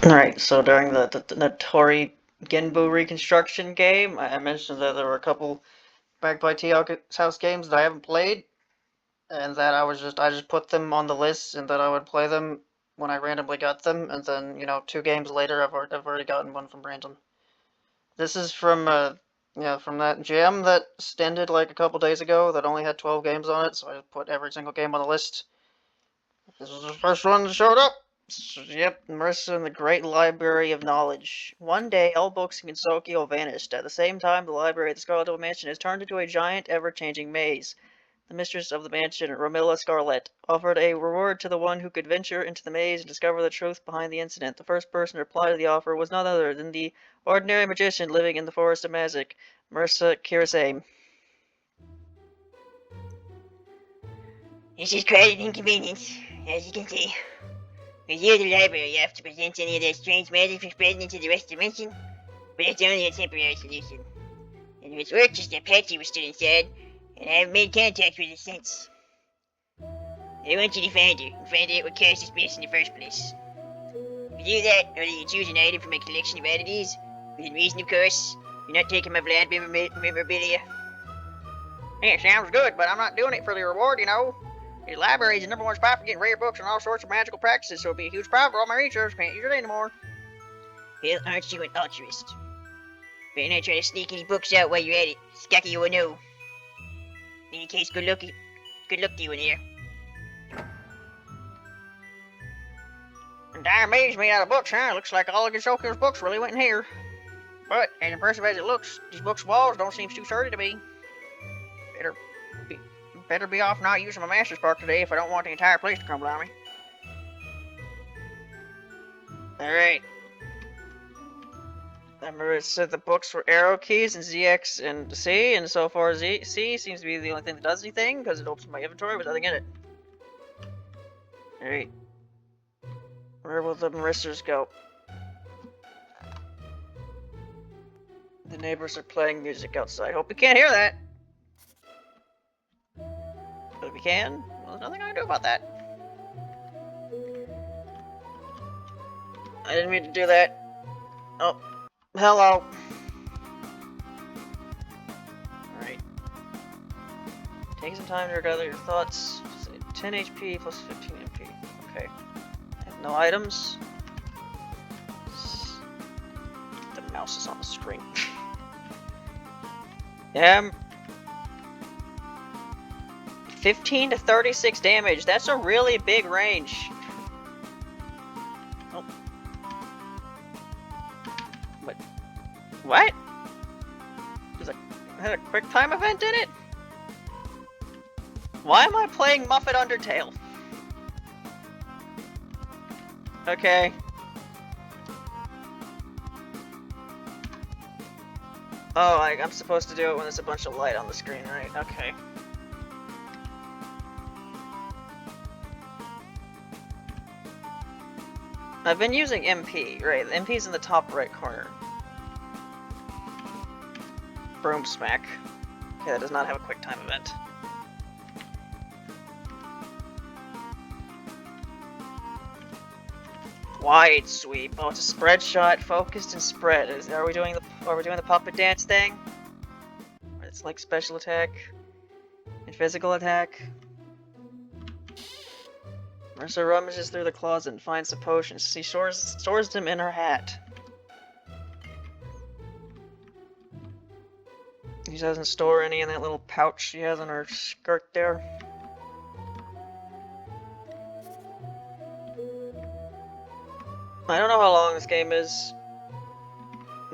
Alright, so during the Notori Genbu reconstruction game, I mentioned that there were a couple Magpie Tea House games that I haven't played, and that I just put them on the list, and that I would play them when I randomly got them, and then 2 games later I've already gotten one from random. This is from from that jam that ended like a couple days ago that only had 12 games on it, so I just put every single game on the list. This was the first one that showed up. Yep, Marisa in the Great Library of Knowledge. One day, all books in Kensokyo vanished. At the same time, the library at the Scarlet Mansion is turned into a giant, ever-changing maze. The mistress of the mansion, Romilla Scarlet, offered a reward to the one who could venture into the maze and discover the truth behind the incident. The first person to reply to the offer was none other than the ordinary magician living in the Forest of Magic, Marisa Kirasame. This is quite an inconvenience, as you can see. With you, the library, you have to prevent any of that strange magic from spreading into the rest of the dimension, but it's only a temporary solution. And if it's worked, just that Patsy was still inside, and I haven't made contact with her since. I want you to find her, and find out what caused this mess in the first place. If you do that, or you choose an item from a collection of oddities, within reason, of course, you're not taking my blood memorabilia. Yeah, sounds good, but I'm not doing it for the reward, The library is the #1 spot for getting rare books and all sorts of magical practices, so it'll be a huge problem for all my research. Can't use it anymore. Well, aren't you an altruist? Better not try to sneak any books out while you're at it. Scacky or no. In any case, good luck to you in here. Entire maze made out of books, huh? Looks like all of Gishoku's books really went in here. But, as impressive as it looks, these books' walls don't seem too sturdy to me. Better be off not using my master spark today if I don't want the entire place to crumble on me. Alright. Remember it said the books were arrow keys and ZX and C, and so far C seems to be the only thing that does anything, because it opens my inventory with nothing in it. Alright. Where will the Maristas go? The neighbors are playing music outside. Hope you can't hear that. But if we can, well, there's nothing I can do about that. I didn't mean to do that. Oh, hello. Alright. Take some time to gather your thoughts. 10 HP plus 15 MP. Okay. I have no items. The mouse is on the screen. Yeah. 15 to 36 damage. That's a really big range. Oh. What? Had a quick time event in it? Why am I playing Muffet Undertale? Okay. Oh, I'm supposed to do it when there's a bunch of light on the screen, right? Okay. I've been using MP, right? The MP's in the top right corner. Broom Smack. Okay, that does not have a quick time event. Wide sweep. Oh, it's a spread shot, focused and spread. Are we doing the puppet dance thing? It's like special attack and physical attack. Marisa rummages through the closet and finds the potions. She stores them in her hat. She doesn't store any in that little pouch she has on her skirt there. I don't know how long this game is,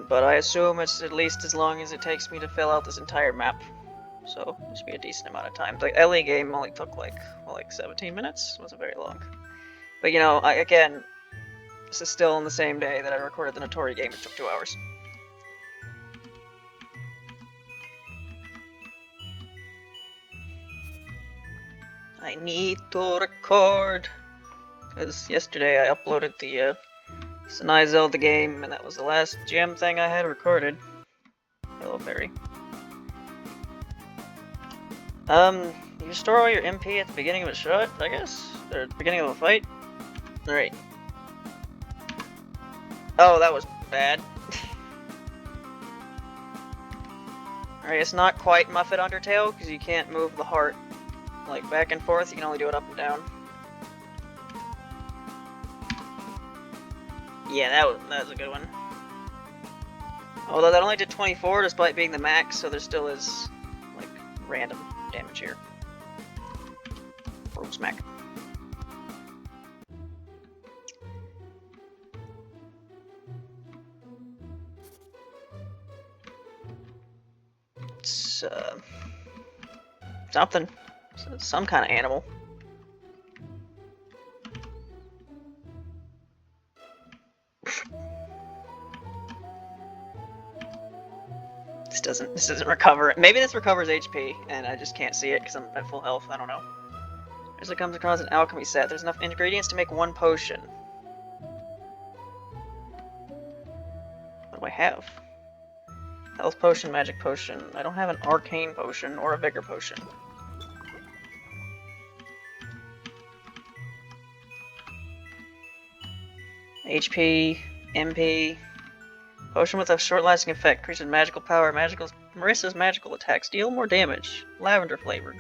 but I assume it's at least as long as it takes me to fill out this entire map. So, it should be a decent amount of time. The LE game only took like 17 minutes? It wasn't very long. But again, this is still on the same day that I recorded the Notori game. It took 2 hours. I need to record. Because yesterday I uploaded the Sinai Zelda game, and that was the last gem thing I had recorded. Hello, Barry. You store all your MP at the beginning of a shot, I guess? Or at the beginning of a fight? Alright. Oh, that was bad. Alright, it's not quite Muffet Undertale, because you can't move the heart, like, back and forth. You can only do it up and down. Yeah, that was a good one. Although that only did 24 despite being the max, so there still is, like, random damage here. Broom smack. It's, something. It's some kind of animal. This doesn't recover. Maybe this recovers HP, and I just can't see it because I'm at full health. I don't know. As it comes across an alchemy set, there's enough ingredients to make one potion. What do I have? Health potion, magic potion. I don't have an arcane potion or a vigor potion. HP, MP. Potion with a short-lasting effect. Increases magical power. Marisa's magical attacks deal more damage. Lavender flavored.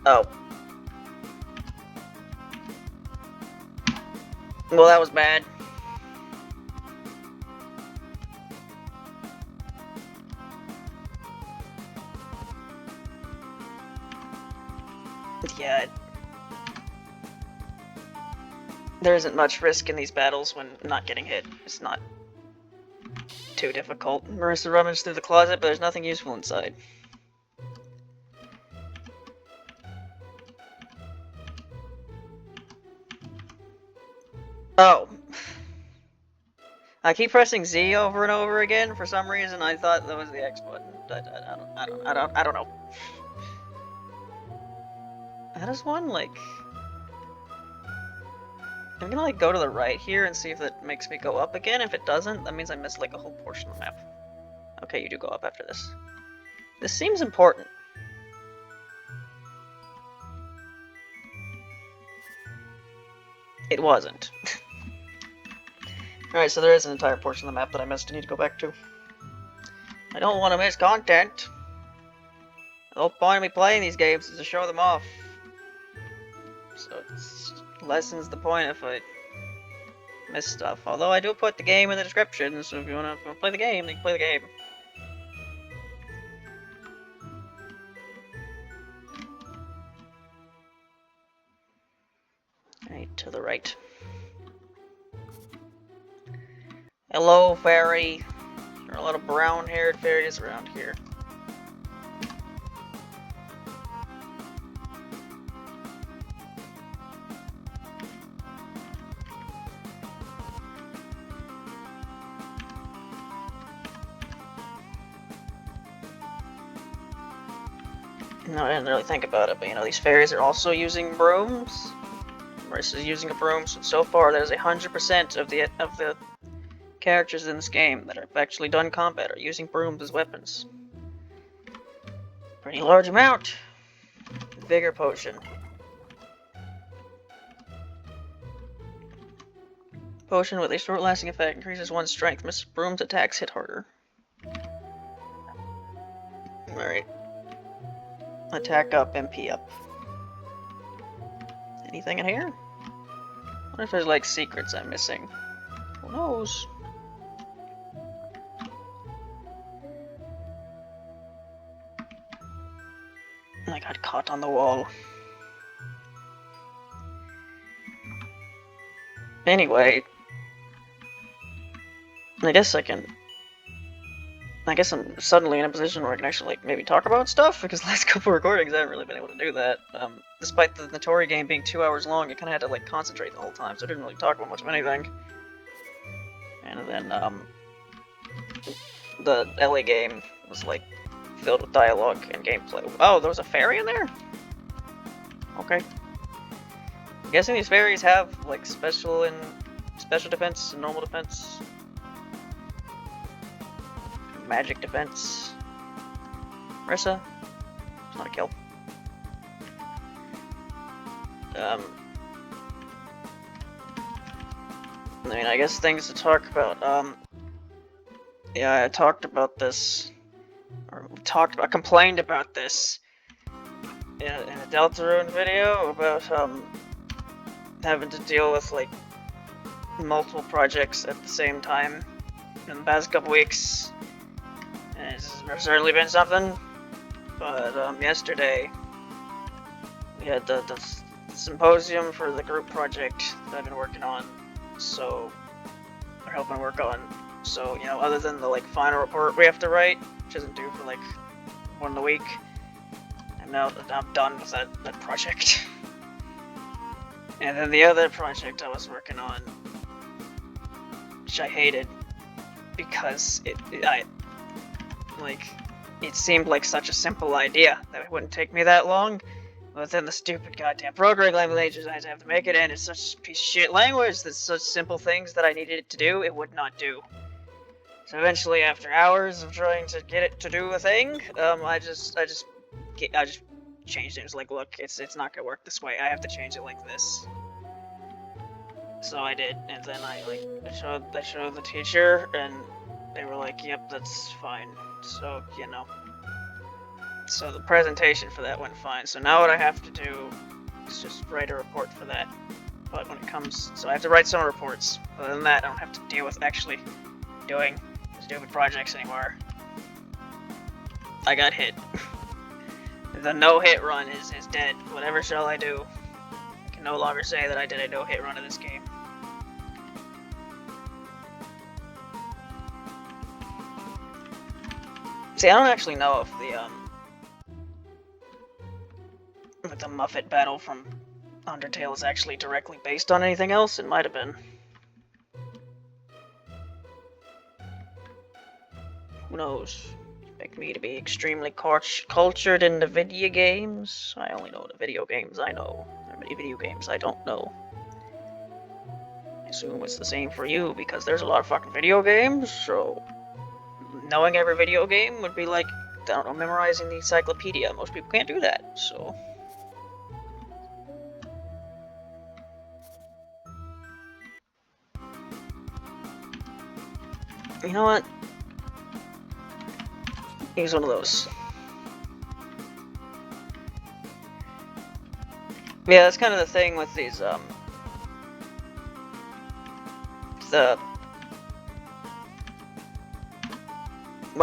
Oh. Well, that was bad. Yeah. There isn't much risk in these battles when not getting hit. It's not too difficult. Marisa rummaged through the closet, but there's nothing useful inside. Oh. I keep pressing Z over and over again. For some reason, I thought that was the X button. I don't know. How does one, like... I'm gonna, like, go to the right here and see if it makes me go up again. If it doesn't, that means I missed, like, a whole portion of the map. Okay, you do go up after this. This seems important. It wasn't. Alright, so there is an entire portion of the map that I missed and need to go back to. I don't want to miss content. The whole point of me playing these games is to show them off. So it lessens the point if I miss stuff. Although I do put the game in the description, so if you want to play the game, then you can play the game. Alright, to the right. Hello, fairy. There are a lot of brown-haired fairies around here. No, I didn't really think about it, but you know, these fairies are also using brooms. Marisa's using a broom, so far there's 100% of the characters in this game that have actually done combat are using brooms as weapons. Pretty large amount. Vigor potion. Potion with a short-lasting effect increases one's strength. Mr. Broom's attacks hit harder. Alright. Attack up, MP up. Anything in here? I wonder if there's like secrets I'm missing. Who knows? I got caught on the wall. Anyway, I guess I'm suddenly in a position where I can actually like maybe talk about stuff, because the last couple recordings I haven't really been able to do that. Despite the Notori game being 2 hours long, I kind of had to like concentrate the whole time, so I didn't really talk about much of anything. And then the LA game was like filled with dialogue and gameplay. Oh, there was a fairy in there? Okay. I'm guessing these fairies have like special defense and normal defense. Magic defense. Marisa? It's not a kill. I mean, I guess things to talk about. Yeah, I talked about this, or complained about this in a Deltarune video about, having to deal with, like, multiple projects at the same time in the past couple weeks. And it's certainly been something, but, yesterday we had the symposium for the group project that I've been working on, so, or helping work on. So, you know, other than the, like, final report we have to write, which isn't due for, like, one a week, I'm done with that project. And then the other project I was working on, which I hated, because it seemed like such a simple idea that it wouldn't take me that long. But then the stupid goddamn programming languages I have to make it in is such a piece of shit language that's such simple things that I needed it to do, it would not do. So eventually, after hours of trying to get it to do a thing, I just changed it. It was like, look, it's not gonna work this way. I have to change it like this. So I did, and then I showed the teacher, and they were like, yep, that's fine. So, you know. So the presentation for that went fine. So now what I have to do is just write a report for that. But when it comes, so I have to write some reports. Other than that, I don't have to deal with actually doing stupid projects anymore. I got hit. The no-hit run is dead. Whatever shall I do? I can no longer say that I did a no-hit run of this game. See, I don't actually know if the Muffet battle from Undertale is actually directly based on anything else. It might have been. Who knows? Expect me to be extremely cultured in the video games? I only know the video games I know. There are many video games I don't know. I assume it's the same for you, because there's a lot of fucking video games, so knowing every video game would be like, I don't know, memorizing the encyclopedia. Most people can't do that, so. You know what? Use one of those. Yeah, that's kind of the thing with these, well,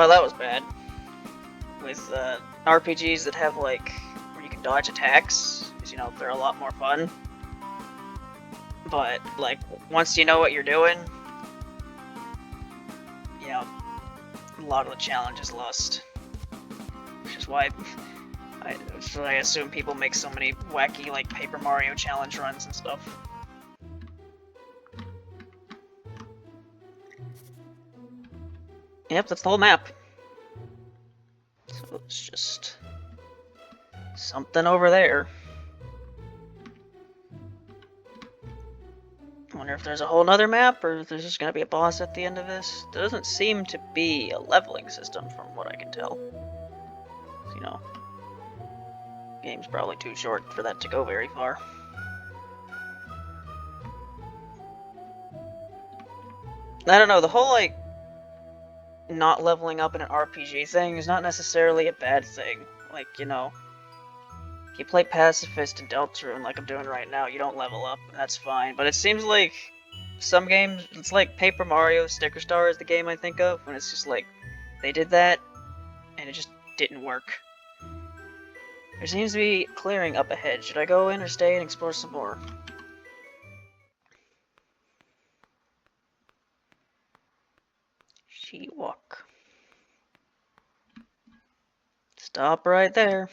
that was bad. With, RPGs that have, like, where you can dodge attacks, because, you know, they're a lot more fun. But, like, once you know what you're doing, you know, a lot of the challenge is lost. Which is why I assume people make so many wacky, like, Paper Mario challenge runs and stuff. Yep, that's the whole map. So it's just something over there. I wonder if there's a whole nother map, or if there's just gonna be a boss at the end of this. There doesn't seem to be a leveling system from what I can tell. You know, game's probably too short for that to go very far. I don't know, the whole, like, not leveling up in an RPG thing is not necessarily a bad thing. Like, you know, if you play Pacifist and Deltarune like I'm doing right now, you don't level up, and that's fine. But it seems like some games, it's like Paper Mario Sticker Star is the game I think of, when it's just like, they did that, and it just didn't work. There seems to be clearing up ahead. Should I go in or stay and explore some more? She-walk. Stop right there.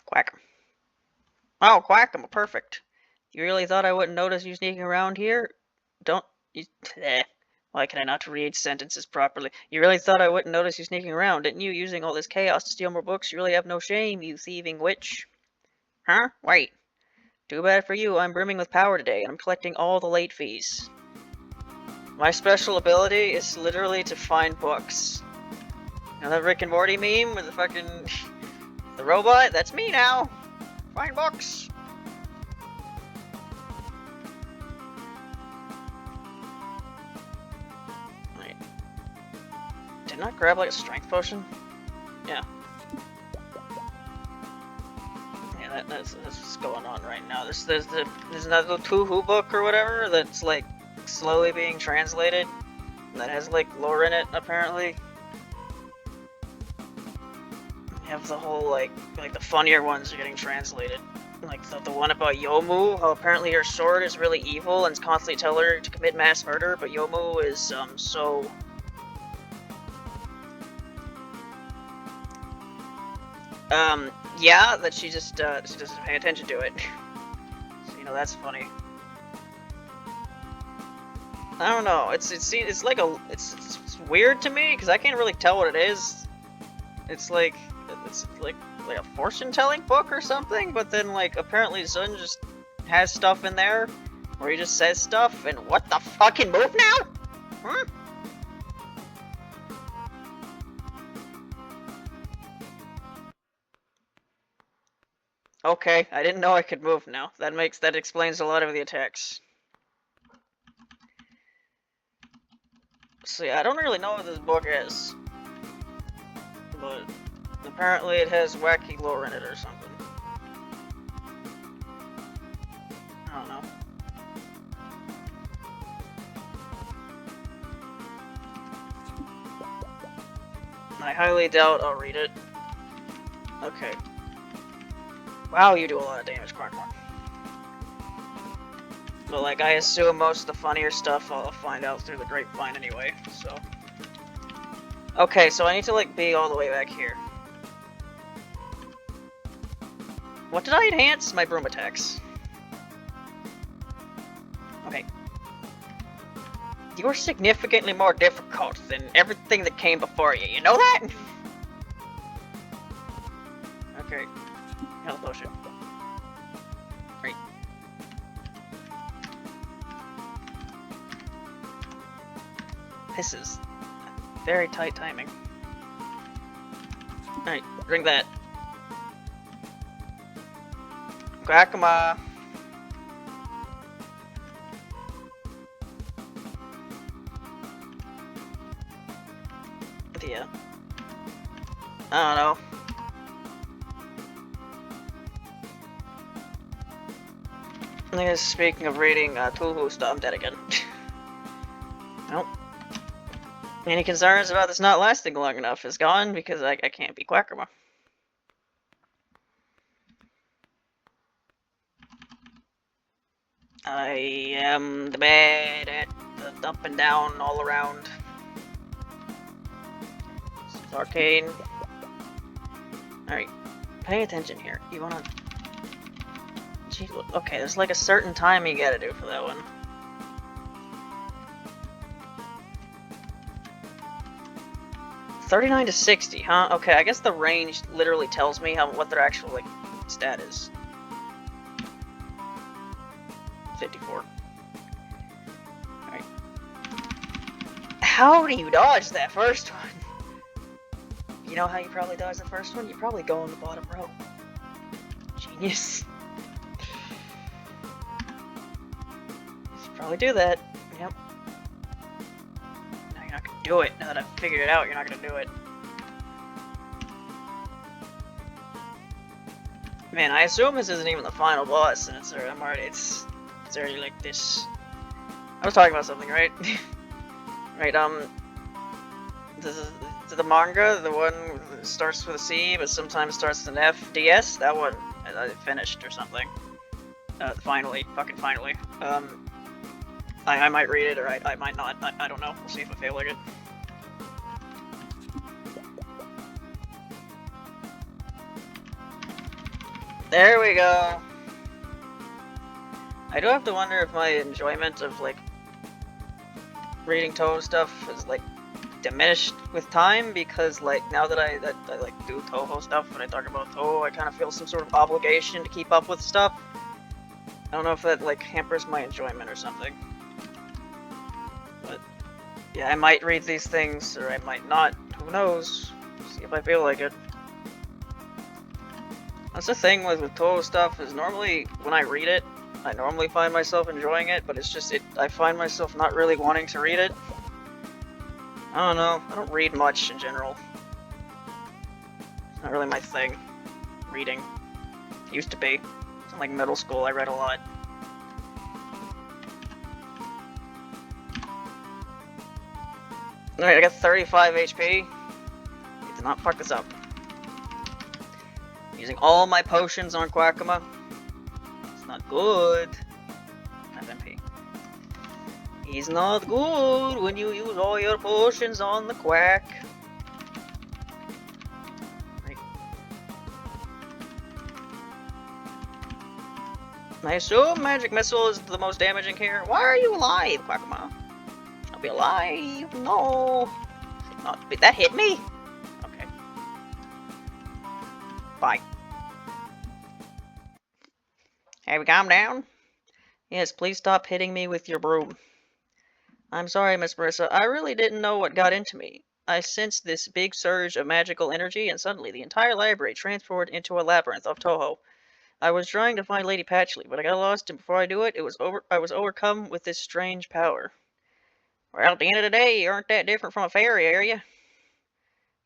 Quack. Oh, Quack, I'm perfect. You really thought I wouldn't notice you sneaking around here? Don't you... Why can I not read sentences properly? You really thought I wouldn't notice you sneaking around, didn't you? Using all this chaos to steal more books? You really have no shame, you thieving witch. Huh? Wait. Too bad for you, I'm brimming with power today, and I'm collecting all the late fees. My special ability is literally to find books. You know that Rick and Morty meme with the fucking... the robot? That's me now! Find books! didn't I grab like a strength potion? Yeah. Yeah, that's what's going on right now. There's another Tuhu book or whatever that's like slowly being translated. That has like lore in it apparently. You have the whole like the funnier ones are getting translated. Like the one about Yomu, how apparently her sword is really evil and it's constantly telling her to commit mass murder, but Yomu is so yeah, that she doesn't pay attention to it. So, you know, that's funny. I don't know. It's like it's weird to me because I can't really tell what it is. It's like a fortune telling book or something, but then like apparently Zun just has stuff in there where he just says stuff and what the fucking move now? Hmm? Okay, I didn't know I could move now. That explains a lot of the attacks. So yeah, I don't really know what this book is, but apparently it has wacky lore in it or something. I don't know. I highly doubt I'll read it. Okay. Wow, you do a lot of damage, Quackmore. But like, I assume most of the funnier stuff I'll find out through the grapevine anyway, so... Okay, so I need to like be all the way back here. What did I enhance? My broom attacks. Okay. You're significantly more difficult than everything that came before you, you know that? Okay. Health potion. Great. This is very tight timing. Alright, drink that. Quackama. Yeah. I don't know. I guess speaking of reading Tuhu stuff, I'm dead again. Nope. Any concerns about this not lasting long enough is gone because I can't be Quackama. I am the bad at the up and down all around. It's arcane. Alright, pay attention here. You wanna... Gee, okay, there's like a certain time you gotta do for that one. $39 to $60, huh? Okay, I guess the range literally tells me what their actual like stat is. 54. Alright. How do you dodge that first one? You know how you probably dodge the first one? You probably go on the bottom row. Genius. You should probably do that. Yep. Now you're not gonna do it. Now that I've figured it out, you're not gonna do it. Man, I assume this isn't even the final boss, and it's already like this. I was talking about something, right? Right, this is the manga, the one that starts with a C, but sometimes starts with an F, DS, that one, I finished or something. Finally, fucking finally. I might read it, or I might not, I don't know, we'll see if I feel like it. There we go! I do have to wonder if my enjoyment of, like, reading Toho stuff is, like, diminished with time, because, like, now that I like, do Toho stuff, when I talk about Toho, I kind of feel some sort of obligation to keep up with stuff. I don't know if that, like, hampers my enjoyment or something. But, yeah, I might read these things, or I might not. Who knows? See if I feel like it. That's the thing with Toho stuff, is normally, when I read it, I normally find myself enjoying it, but it's just, I find myself not really wanting to read it. I don't know. I don't read much in general. It's not really my thing. Reading. It used to be. In like middle school, I read a lot. Alright, I got 35 HP. I did not fuck this up. I'm using all my potions on Quackama. It's not good. I have MP. He's not good when you use all your potions on the Quack. Right. I assume Magic Missile is the most damaging here. Why are you alive, Quackama? I'll be alive. No. Not be that hit me? Okay. Bye. Have you calmed down? Yes, please stop hitting me with your broom. I'm sorry, Miss Marisa. I really didn't know what got into me. I sensed this big surge of magical energy, and suddenly the entire library transformed into a labyrinth of Toho. I was trying to find Lady Patchley, but I got lost, and before I knew it, I was overcome with this strange power. Well, at the end of the day, you aren't that different from a fairy, are you?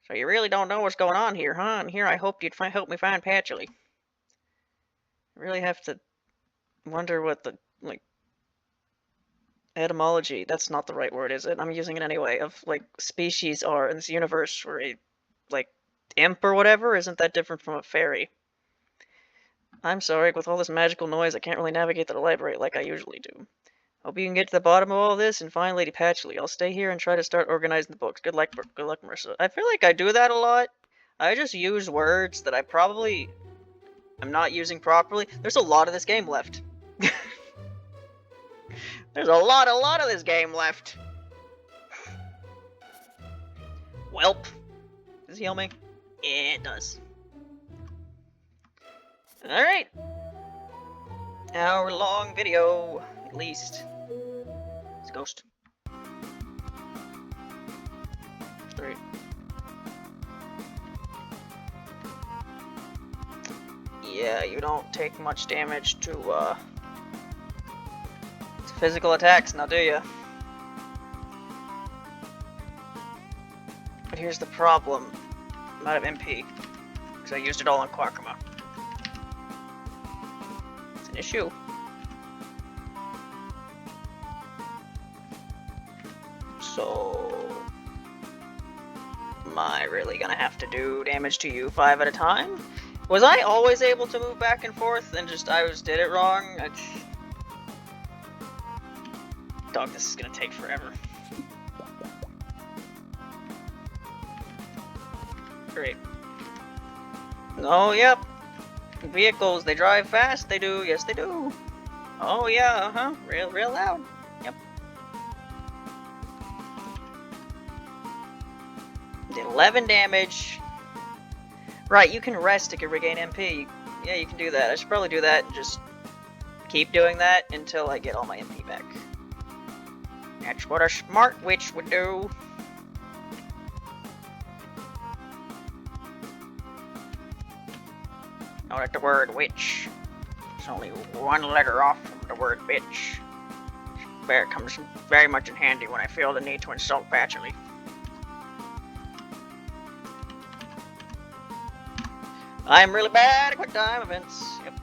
So you really don't know what's going on here, huh? And here I hoped you'd help me find Patchley. I really have to wonder what the, like, etymology, that's not the right word, is it? I'm using it anyway, of, like, species are in this universe where a, like, imp or whatever isn't that different from a fairy. I'm sorry, with all this magical noise, I can't really navigate the library like I usually do. Hope you can get to the bottom of all this and find Lady Patchley. I'll stay here and try to start organizing the books. Good luck, Marisa. I feel like I do that a lot. I just use words that I probably am not using properly. There's a lot of this game left. There's a lot of this game left. Welp. Does it heal me? Yeah, it does. Alright. Hour-long video, at least. It's a ghost. Great. Yeah, you don't take much damage to physical attacks, now do you? But here's the problem. I'm out of MP. Because I used it all on Quackama. It's an issue. So... am I really gonna have to do damage to you 5 at a time? Was I always able to move back and forth and I did it wrong? Dog, this is gonna take forever. Great. Oh, yep. Vehicles, they drive fast, they do. Yes, they do. Oh, yeah, uh-huh. Real loud. Yep. Did 11 damage. Right, you can rest to regain MP. Yeah, you can do that. I should probably do that and just keep doing that until I get all my MP back. That's what a smart witch would do. Note that the word witch is only one letter off from the word bitch. It comes very much in handy when I feel the need to insult Patchley. I'm really bad at quick time events. Yep.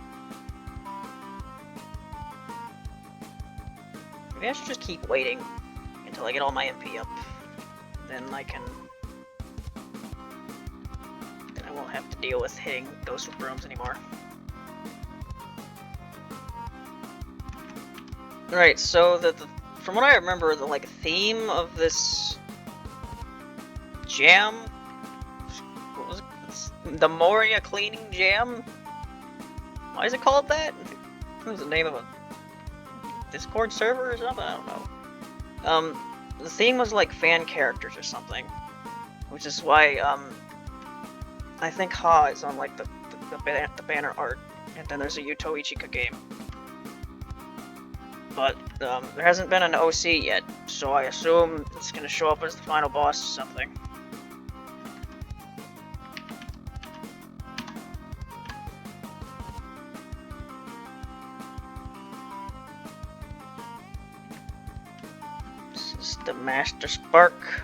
Maybe I should just keep waiting until I get all my MP up. Then I won't have to deal with hitting ghosts with brooms anymore. Right, so from what I remember, the theme of this jam, what was it? The Moriya cleaning jam? Why is it called that? I think it was the name of a Discord server or something? I don't know. The theme was fan characters or something, which is why I think Ha is on the banner art, and then there's a Yuto Ichika game. But there hasn't been an OC yet, so I assume it's gonna show up as the final boss or something. This is the Master Spark.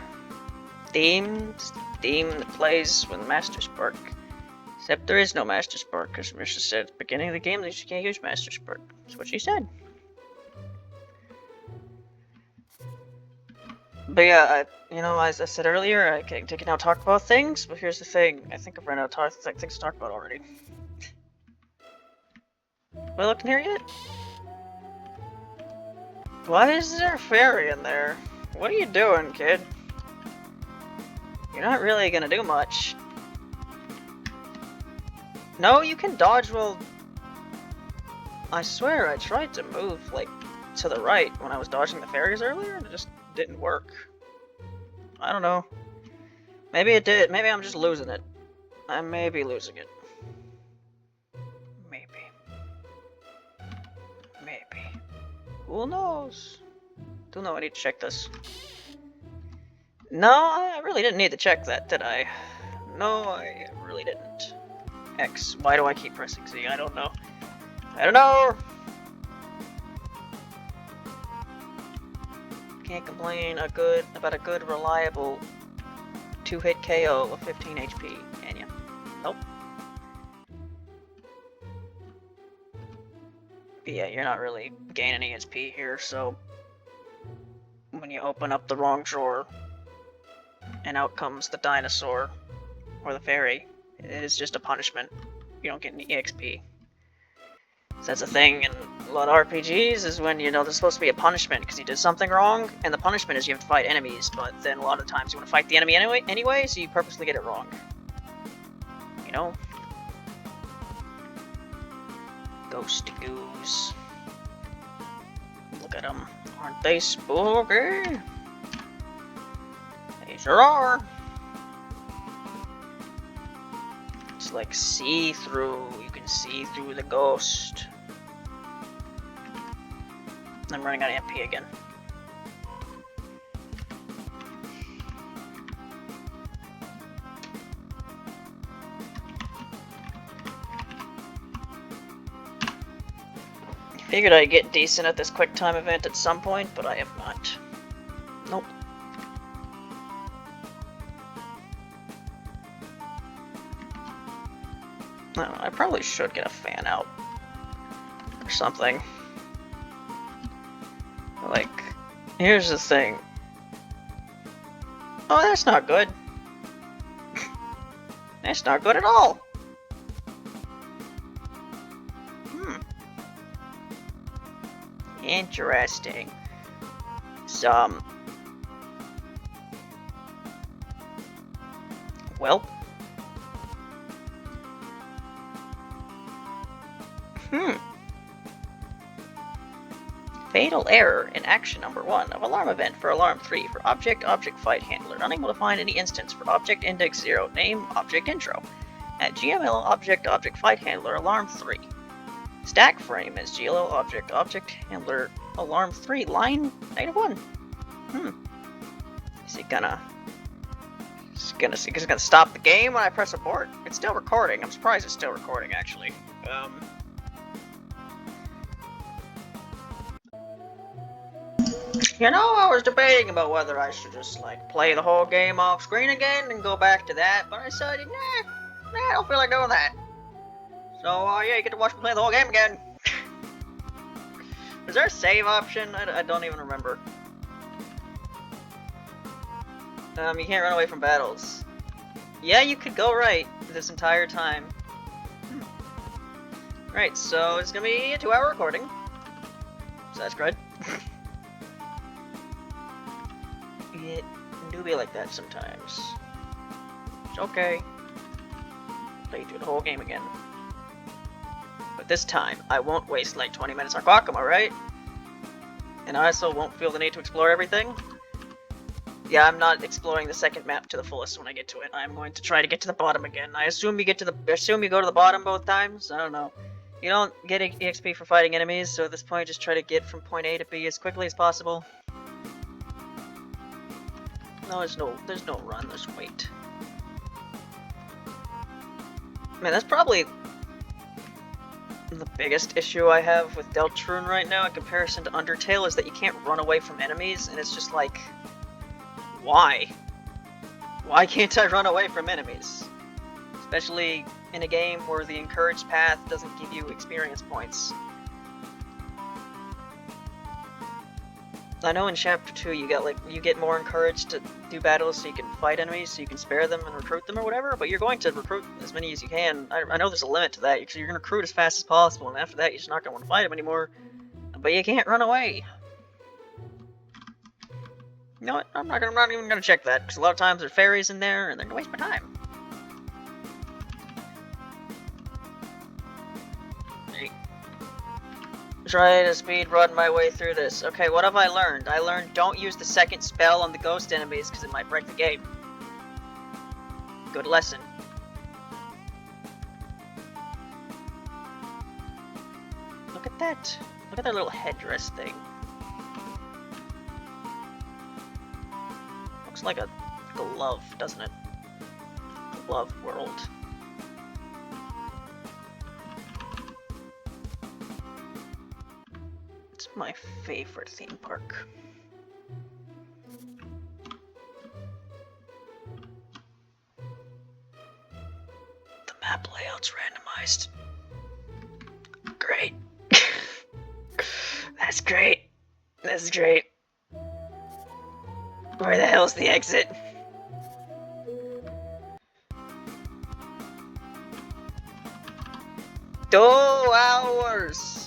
theme that plays with Master Spark. Except there is no Master Spark, because Marisa said at the beginning of the game that you can't use Master Spark. That's what she said. But yeah, as I said earlier, I can now talk about things, but here's the thing. I think I've run out of things to talk about already. Am I looking here yet? Why is there a fairy in there? What are you doing, kid? You're not really gonna do much. No, you can dodge while... I swear I tried to move, like, to the right when I was dodging the fairies earlier, and it just didn't work. I don't know. Maybe it did. Maybe I'm just losing it. I may be losing it. Maybe. Who knows? Don't know, I need to check this. No, I really didn't need to check that, did I? No, I really didn't. X. Why do I keep pressing Z? I don't know. I don't know! Can't complain about a good, reliable 2-hit KO of 15 HP, can ya? Nope. But yeah, you're not really gaining EXP here, so when you open up the wrong drawer and out comes the dinosaur or the fairy, it is just a punishment. You don't get any EXP. So that's a thing in a lot of RPGs, is when, there's supposed to be a punishment because you did something wrong, and the punishment is you have to fight enemies, but then a lot of times you want to fight the enemy anyway, so you purposely get it wrong. Ghost goose. Look at them. Aren't they spooky? They sure are. It's like see-through. You can see through the ghost. I'm running out of MP again. Figured I'd get decent at this quick time event at some point, but I have not. Nope. I don't know, I probably should get a fan out or something. Like, here's the thing. Oh, that's not good. That's not good at all. Interesting. Well. Fatal error in action number 1 of alarm event for alarm 3 for object fight handler. Unable to find any instance for object index 0. Name object intro. At GML object fight handler alarm 3. Stack frame is GLO object handler alarm 3 line -1. Is it gonna stop the game when I press abort? It's still recording. I'm surprised it's still recording actually. I was debating about whether I should just play the whole game off screen again and go back to that, but I decided nah, I don't feel like doing that. So, yeah, you get to watch me play the whole game again. Is there a save option? I don't even remember. You can't run away from battles. Yeah, you could go right this entire time. Right, so it's gonna be a 2-hour recording. So that's good. It do be like that sometimes. It's okay. Play through the whole game again. But this time, I won't waste like 20 minutes on Quackama, right? And I also won't feel the need to explore everything. Yeah, I'm not exploring the second map to the fullest when I get to it. I'm going to try to get to the bottom again. I assume you go to the bottom both times? I don't know. You don't get EXP for fighting enemies, so at this point just try to get from point A to B as quickly as possible. No, there's no run, there's wait. Man, that's probably the biggest issue I have with Deltarune right now in comparison to Undertale is that you can't run away from enemies, and it's just like, why? Why can't I run away from enemies? Especially in a game where the encouraged path doesn't give you experience points. I know in Chapter 2 you get more encouraged to do battles so you can fight enemies, so you can spare them and recruit them or whatever, but you're going to recruit as many as you can. I know there's a limit to that, because you're going to recruit as fast as possible, and after that you're just not going to want to fight them anymore. But you can't run away. You know what? I'm not even going to check that, because a lot of times there are fairies in there, and they're going to waste my time. Try to speed run my way through this. Okay, what have I learned? I learned don't use the second spell on the ghost enemies because it might break the game. Good lesson. Look at that. Look at that little headdress thing. Looks like a glove, doesn't it? Glove world. My favorite theme park. The map layout's randomized. Great. That's great. That's great. Where the hell's the exit? $2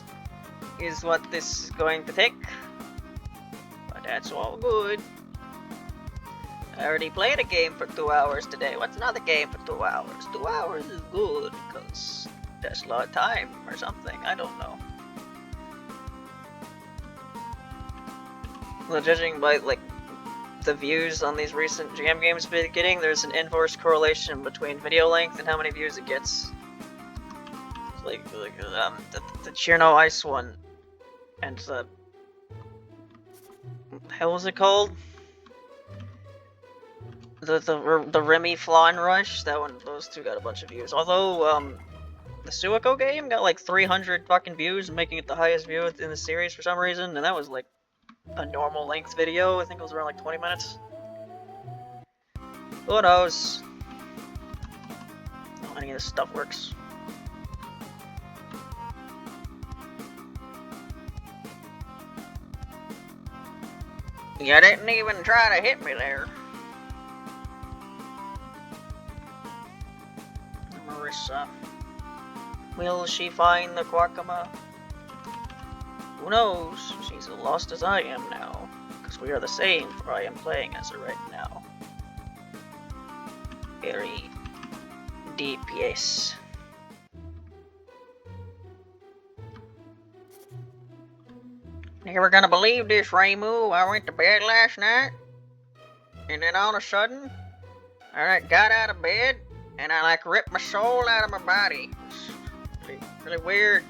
is what this is going to take, but that's all good. I already played a game for 2 hours today. What's another game for 2 hours? 2 hours is good because that's a lot of time or something. I don't know. Well, judging by like the views on these recent jam games been getting, there's an inverse correlation between video length and how many views it gets. Like the Cherno Ice one. And the hell was it called? The Remy Flan Rush. That one, those two got a bunch of views. Although the Suiko game got like 300 fucking views, making it the highest view in the series for some reason. And that was like a normal length video. I think it was around like 20 minutes. Who knows? How any of this stuff works. You didn't even try to hit me there. Marisa. Will she find the Quackama? Who knows? She's as lost as I am now. Because we are the same, for I am playing as her right now. Very deep, yes. You were gonna believe this, Ramu. I went to bed last night, and then all of a sudden, I got out of bed, and I like ripped my soul out of my body. It's really weird.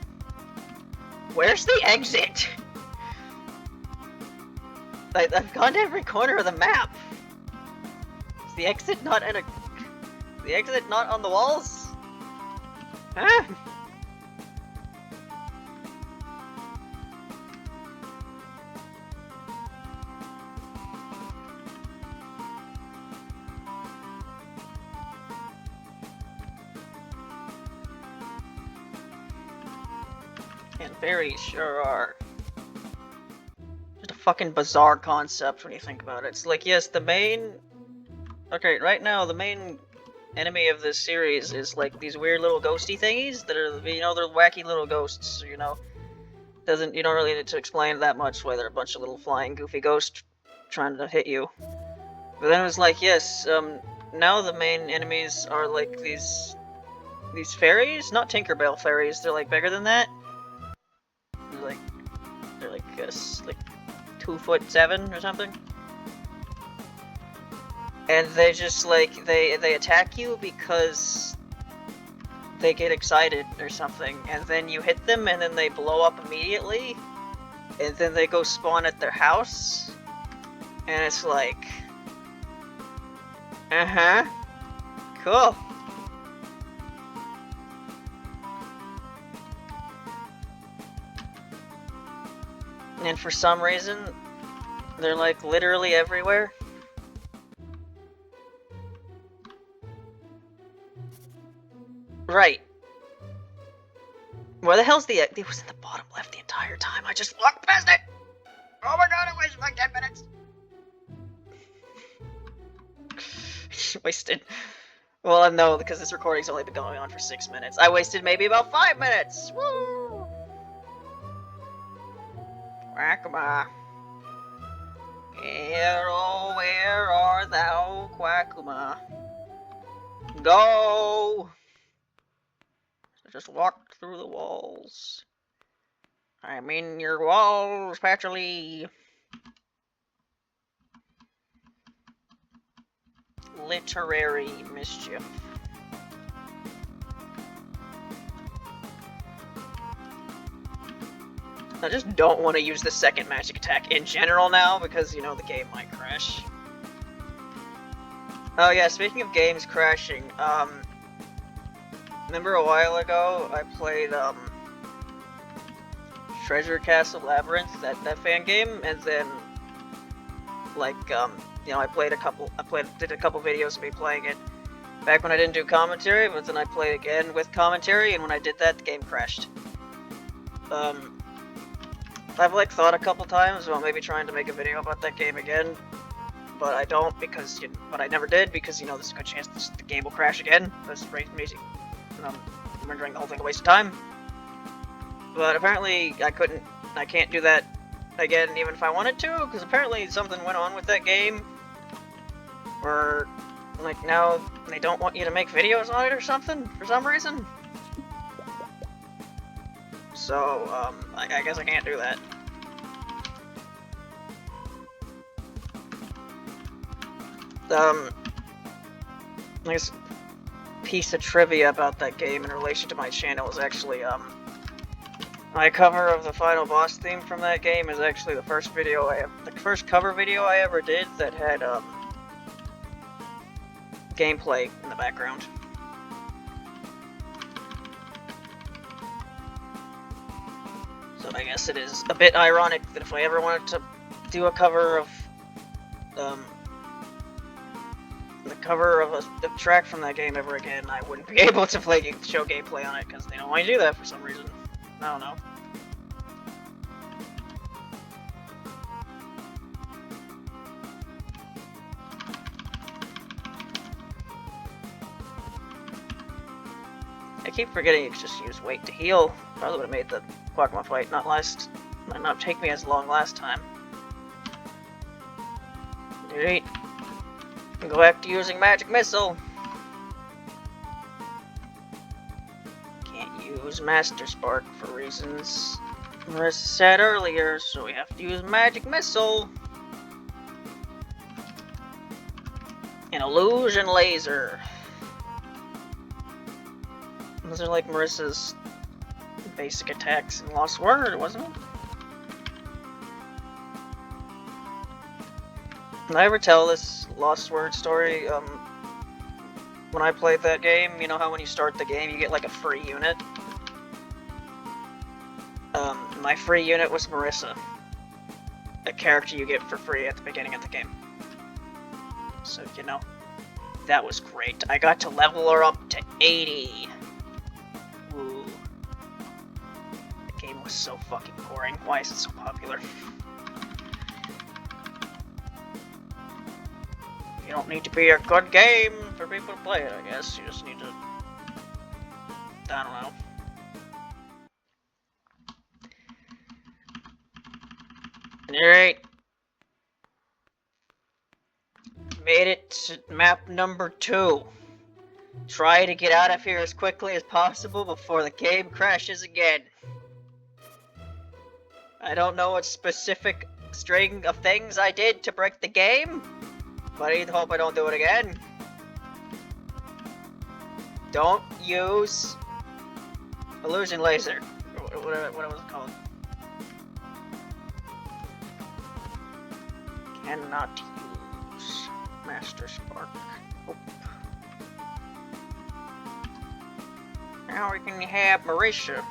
Where's the exit? I've gone to every corner of the map. Is the exit not in a... Is the exit not on the walls? Huh? And fairies sure are. Just a fucking bizarre concept when you think about it. It's like, yes, the main... Okay, right now, the main enemy of this series is like these weird little ghosty thingies that are, you know, they're wacky little ghosts, you know. You don't really need to explain that much why they're a bunch of little flying goofy ghosts trying to hit you. But then it was like, yes, now the main enemies are like these fairies? Not Tinkerbell fairies, they're like bigger than that. They're like 2'7" or something. And they just like they attack you because they get excited or something, and then you hit them and then they blow up immediately, and then they go spawn at their house, and it's like, cool. And for some reason, they're like literally everywhere. Right. Where the hell's the... It was in the bottom left the entire time. I just walked past it! Oh my god, I wasted like 10 minutes! Wasted... Well, no, because this recording's only been going on for 6 minutes. I wasted maybe about 5 minutes! Woo! Quackuma. Hero, where art thou, Quackuma? Go! I just walked through the walls. I'm in your walls, Patcherly. Literary mischief. I just don't want to use the second magic attack in general now because, you know, the game might crash. Oh yeah, speaking of games crashing, remember a while ago I played, Treasure Castle Labyrinth, that fan game, and then, like, you know, I did a couple videos of me playing it back when I didn't do commentary, but then I played again with commentary, and when I did that, the game crashed. I've, like, thought a couple times about maybe trying to make a video about that game again, but I don't because, but I never did because, you know, there's a good chance the game will crash again. That's pretty amazing. I'm rendering the whole thing a waste of time. But apparently I can't do that again even if I wanted to, because apparently something went on with that game where, like, now they don't want you to make videos on it or something for some reason. So, I guess I can't do that. I guess piece of trivia about that game in relation to my channel is actually, my cover of the final boss theme from that game is actually the first cover video I ever did that had, gameplay in the background. So I guess it is a bit ironic that if I ever wanted to do a cover of, the cover of a track from that game ever again, I wouldn't be able to show gameplay on it because they don't want you to do that for some reason. I don't know. I keep forgetting you could just use weight to heal. Probably would have made the Quackma fight not take me as long last time. Alright. Go back to using Magic Missile. Can't use Master Spark for reasons Marisa said earlier, so we have to use Magic Missile. An Illusion Laser. Those are like Marisa's basic attacks in Lost Word, wasn't it? Did I ever tell this Lost Word story? When I played that game, you know how when you start the game you get like a free unit? My free unit was Marisa. A character you get for free at the beginning of the game. So, you know, that was great. I got to level her up to 80. Woo. The game was so fucking boring. Why is it so popular? You don't need to be a good game for people to play it, I guess. You just need to... I don't know. Alright. Made it to map number 2. Try to get out of here as quickly as possible before the game crashes again. I don't know what specific string of things I did to break the game, but I hope I don't do it again. Don't use Illusion Laser. What was it called? Cannot use Master Spark. Oh. Now we can have Marisa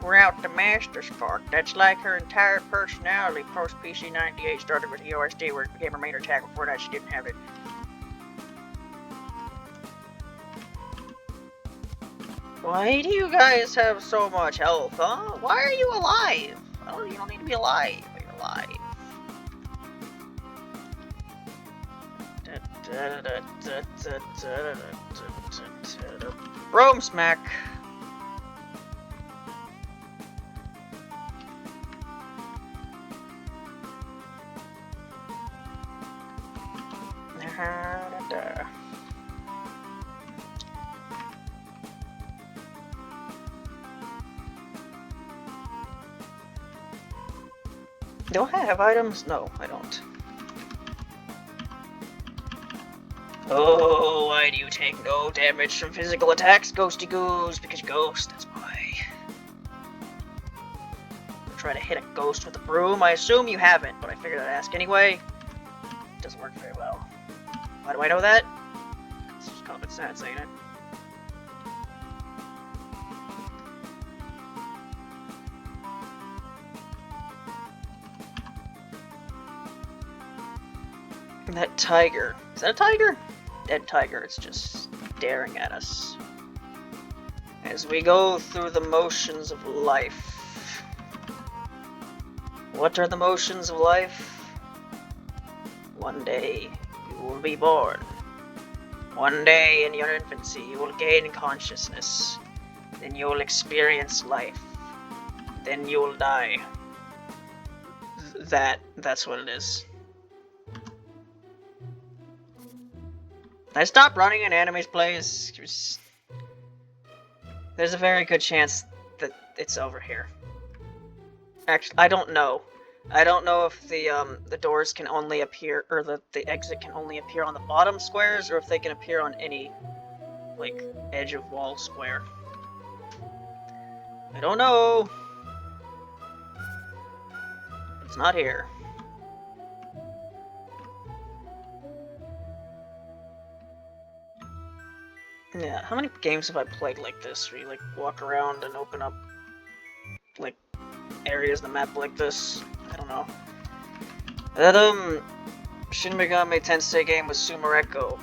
route to Master Spark. That's like her entire personality post PC98 started with the OSD where it became her main attack. Before that she didn't have it. Why do you guys have so much health, huh? Why are you alive? Oh, you don't need to be alive, but you're alive. Rome smack. Do I have items? No, I don't. Oh, why do you take no damage from physical attacks, Ghosty Goose? Because ghost, that's why. Try to hit a ghost with a broom. I assume you haven't, but I figured I'd ask anyway. It doesn't work very well. Why do I know that? It's just common sense, ain't it? That tiger. Is that a tiger? Dead tiger. It's just staring at us. As we go through the motions of life. What are the motions of life? One day you will be born. One day in your infancy you will gain consciousness. Then you will experience life. Then you will die. That's what it is. I stopped running in Anime's plays. There's a very good chance that it's over here. Actually, I don't know. I don't know if the doors can only appear, or the exit can only appear on the bottom squares, or if they can appear on any, like, edge of wall square. I don't know. It's not here. Yeah, how many games have I played like this, where you, like, walk around and open up, like, areas of the map like this? I don't know. That, Shin Megami Tensei game with Sumereko.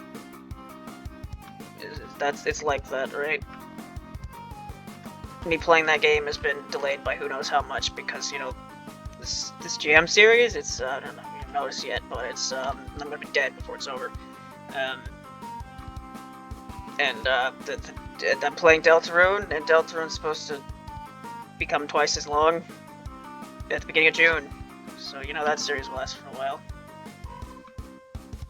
It's like that, right? Me playing that game has been delayed by who knows how much, because, you know, this GM series, it's, I don't know if you've noticed yet, but it's, I'm gonna be dead before it's over. I'm playing Deltarune, and Deltarune's supposed to become twice as long at the beginning of June. So, you know, that series will last for a while.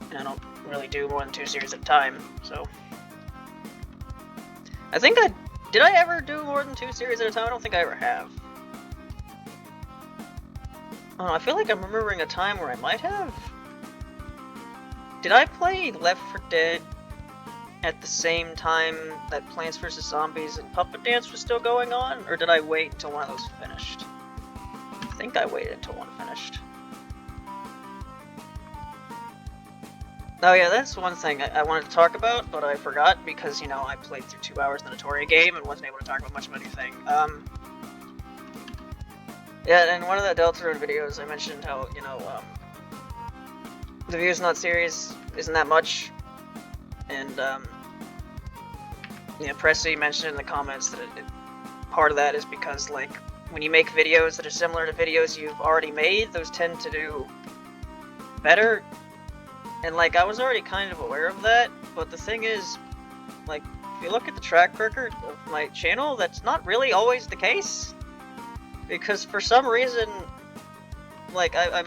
And I don't really do more than 2 series at a time, so... Did I ever do more than 2 series at a time? I don't think I ever have. Oh, I feel like I'm remembering a time where I might have. Did I play Left 4 Dead at the same time that Plants vs. Zombies and Puppet Dance was still going on? Or did I wait until one of those finished? I think I waited until one finished. Oh yeah, that's one thing I wanted to talk about, but I forgot because, you know, I played through 2 hours in the Notoria game and wasn't able to talk about much of anything. Yeah, in one of the Deltarune videos I mentioned how, you know, the views on that series isn't that much, and, yeah, Pressy mentioned in the comments that part of that is because, like, when you make videos that are similar to videos you've already made, those tend to do better. And, like, I was already kind of aware of that, but the thing is, like, if you look at the track record of my channel, that's not really always the case. Because for some reason, like, I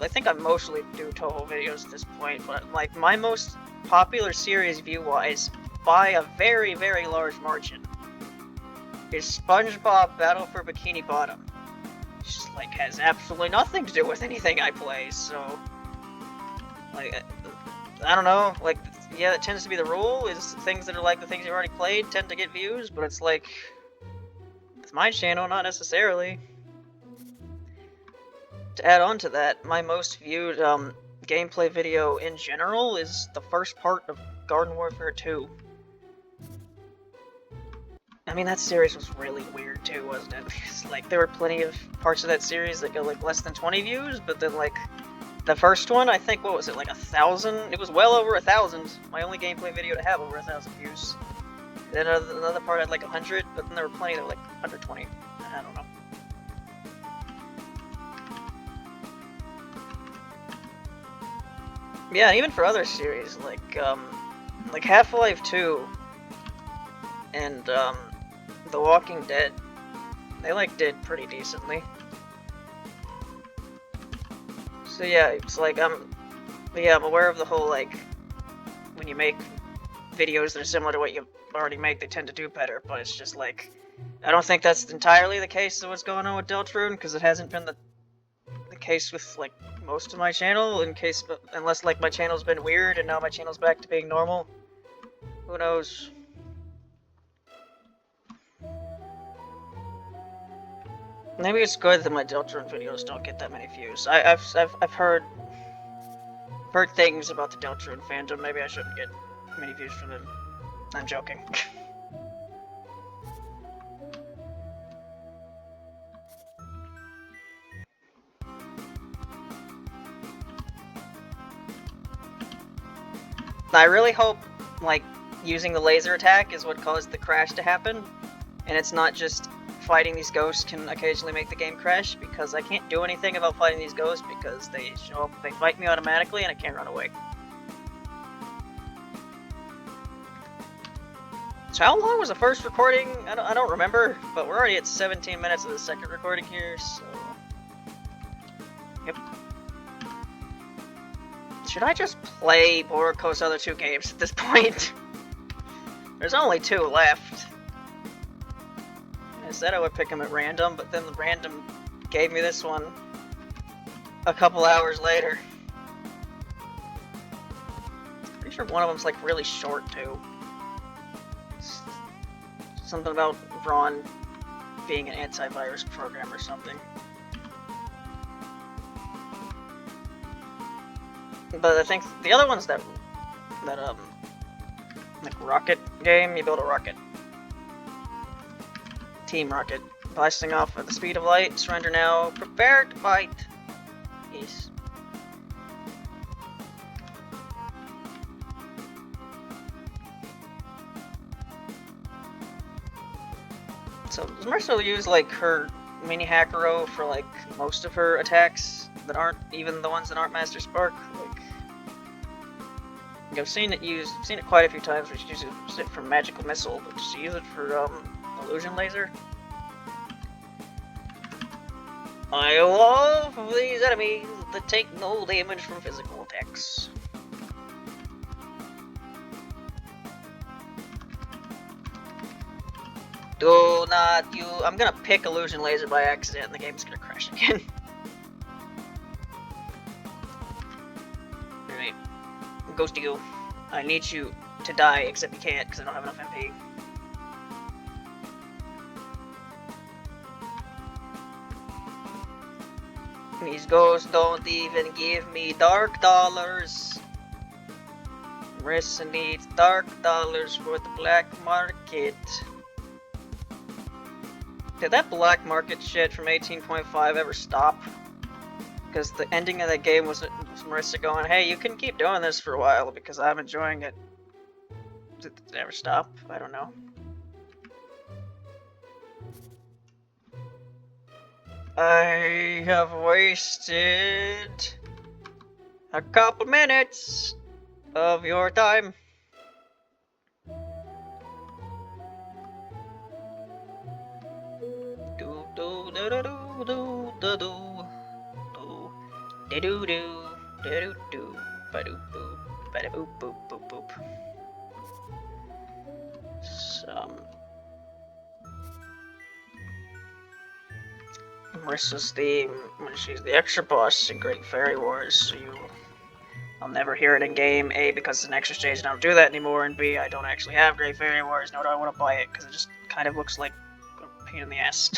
think I mostly do Toho videos at this point, but, like, my most popular series view-wise, by a very, very large margin, is SpongeBob Battle for Bikini Bottom. It just, like, has absolutely nothing to do with anything I play, so... Like, I don't know, like, yeah, that tends to be the rule, is things that are like the things you've already played tend to get views, but it's like, it's my channel, not necessarily. To add on to that, my most viewed, gameplay video in general is the first part of Garden Warfare 2. I mean, that series was really weird too, wasn't it? Like, there were plenty of parts of that series that got, like, less than 20 views, but then, like, the first one, I think, what was it, like 1,000? It was well over 1,000. My only gameplay video to have over 1,000 views. Then another part had like 100, but then there were plenty that were like 120. I don't know. Yeah, even for other series like Half-Life 2 and The Walking Dead, they like did pretty decently. So yeah, it's like I'm aware of the whole like when you make videos that are similar to what you already make, they tend to do better. But it's just like I don't think that's entirely the case of what's going on with Deltarune, because it hasn't been the case with like most of my channel. Unless like my channel's been weird and now my channel's back to being normal. Who knows? Maybe it's good that my Deltarune videos don't get that many views. I've heard things about the Deltarune fandom. Maybe I shouldn't get many views from them. I'm joking. I really hope, like, using the laser attack is what caused the crash to happen, and it's not just fighting these ghosts can occasionally make the game crash, because I can't do anything about fighting these ghosts because they show up, they fight me automatically, and I can't run away. So how long was the first recording? I don't remember, but we're already at 17 minutes of the second recording here, so... Yep. Should I just play Boruko's other two games at this point? There's only 2 left. I said I would pick them at random, but then the random gave me this one a couple hours later. Pretty sure one of them's like really short too. Something about Ron being an antivirus program or something. But I think the other one's that like rocket game. You build a rocket. Team Rocket. Blasting off at the speed of light. Surrender now. Prepare to fight. Yes. So does Marisa use like her mini Hackero for like most of her attacks that aren't even the ones that aren't Master Spark? Like I've seen it quite a few times where she uses it for magical missile, but does she use it for illusion laser? I love these enemies that take no damage from physical attacks. Do not you. I'm gonna pick illusion laser by accident and the game's gonna crash again. Alright. Goes to you. I need you to die, except you can't because I don't have enough MP. These ghosts don't even give me dark dollars. Marisa needs dark dollars for the black market. Did that black market shit from 18.5 ever stop? Because the ending of that game was Marisa going, hey, you can keep doing this for a while because I'm enjoying it. Did it ever stop? I don't know. I have wasted a couple minutes of your time. Do do do do do do do do do do do do ba do boop ba da boop boop boop boop. Marisa's theme when she's the extra boss in Great Fairy Wars, so I'll never hear it in game, A, because it's an extra stage and I don't do that anymore, and B, I don't actually have Great Fairy Wars, nor do I want to buy it, because it just kind of looks like a pain in the ass.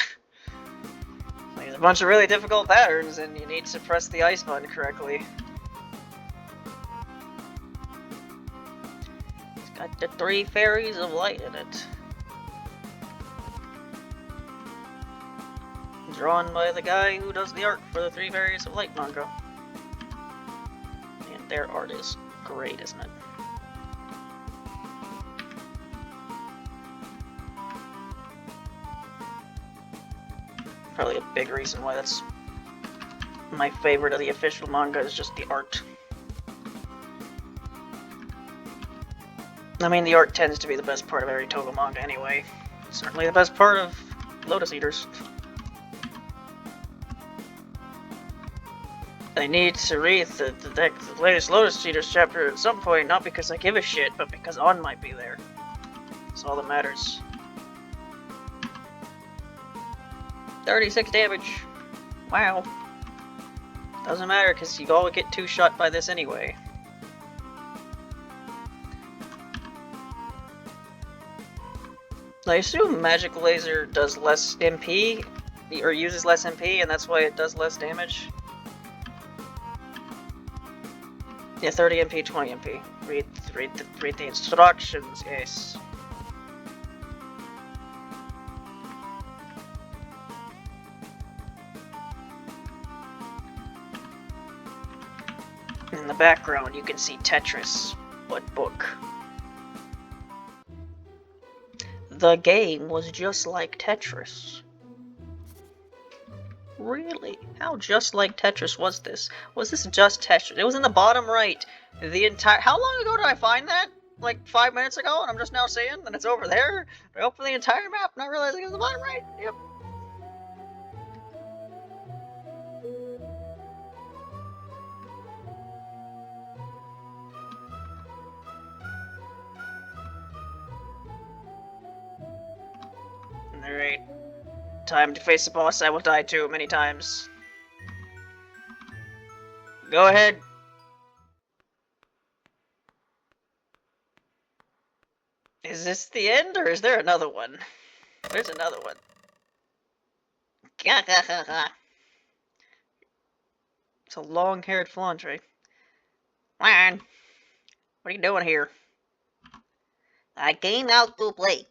There's a bunch of really difficult patterns, and you need to press the ice button correctly. It's got the 3 fairies of light in it. Drawn by the guy who does the art for the 3 Fairies of Light manga. And their art is great, isn't it? Probably a big reason why that's my favorite of the official manga is just the art. I mean, the art tends to be the best part of every Toga manga anyway. Certainly the best part of Lotus Eaters. I need to read the latest Lotus Eaters chapter at some point, not because I give a shit, but because On might be there. That's all that matters. 36 damage. Wow. Doesn't matter, because you all get 2-shot by this anyway. I assume Magic Laser does less MP, or uses less MP, and that's why it does less damage. Yeah, 30 MP, 20 MP. Read the instructions, yes. In the background, you can see Tetris. What book? The game was just like Tetris. Really? How just like Tetris was this? Was this just Tetris? It was in the bottom right. The entire— How long ago did I find that? Like 5 minutes ago, and I'm just now seeing that it's over there? I opened the entire map, not realizing it was the bottom right. Yep. Alright. Time to face the boss I will die to many times. Go ahead. Is this the end, or is there another one? There's another one. It's a long-haired Flandre. Man, what are you doing here? I came out to play.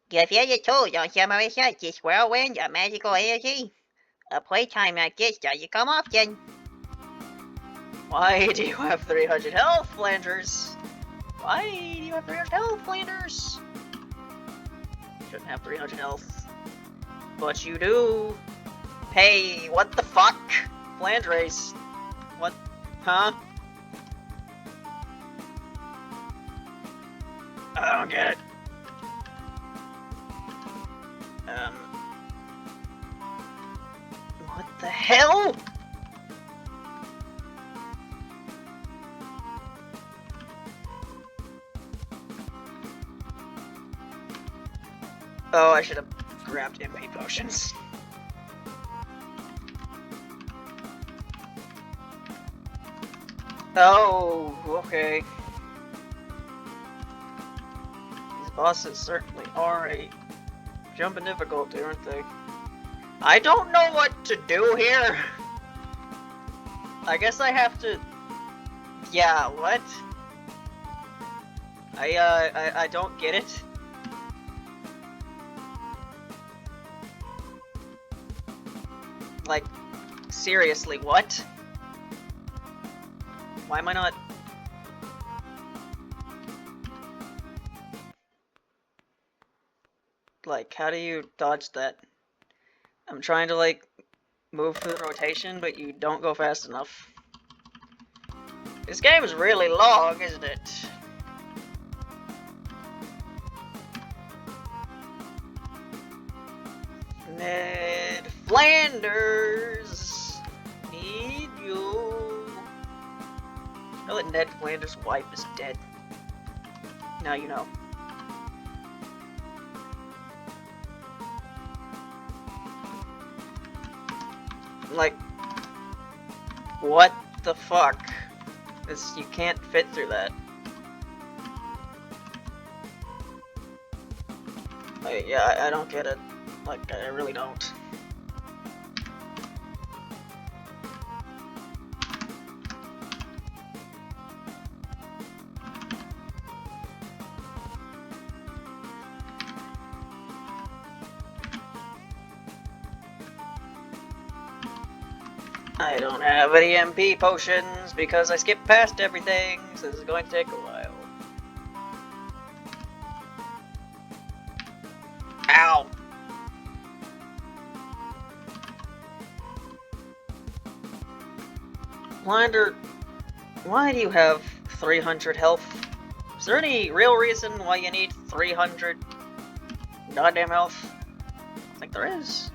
Give you the tools on some of the sites this whirlwind of magical energy. A playtime like this doesn't come often. Why do you have 300 health, Flanders? Why do you have 300 health, Flanders? Shouldn't have 300 health. But you do. Hey, what the fuck? Flandres. What? Huh? I don't get it. What the hell? Oh, I should have grabbed MP potions. Oh, okay. These bosses certainly are a jump in difficulty, aren't they? I don't know what to do here. I guess I have to... Yeah, what? I don't get it. Like, seriously, what? Why am I not... Like, how do you dodge that? I'm trying to, like, move through the rotation, but you don't go fast enough. This game is really long, isn't it? Ned Flanders, need you. Know that Ned Flanders' wife is dead. Now you know. Like, what the fuck? This, you can't fit through that. Yeah, I don't get it. Like, I really don't. I don't have any MP potions because I skipped past everything, so this is going to take a while. Ow! Blinder, why do you have 300 health? Is there any real reason why you need 300 goddamn health? I think there is.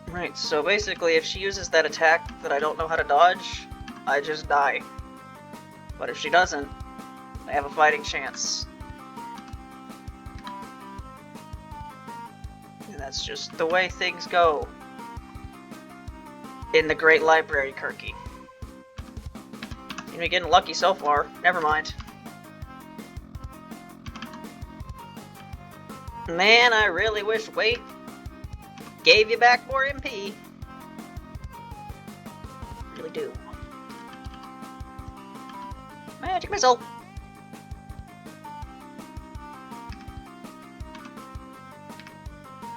Right, so basically if she uses that attack that I don't know how to dodge, I just die. But if she doesn't, I have a fighting chance. And that's just the way things go in the Great Library, Kirky. You're getting lucky so far. Never mind. Man, I really wish Wait gave you back more MP. Really do. Magic missile.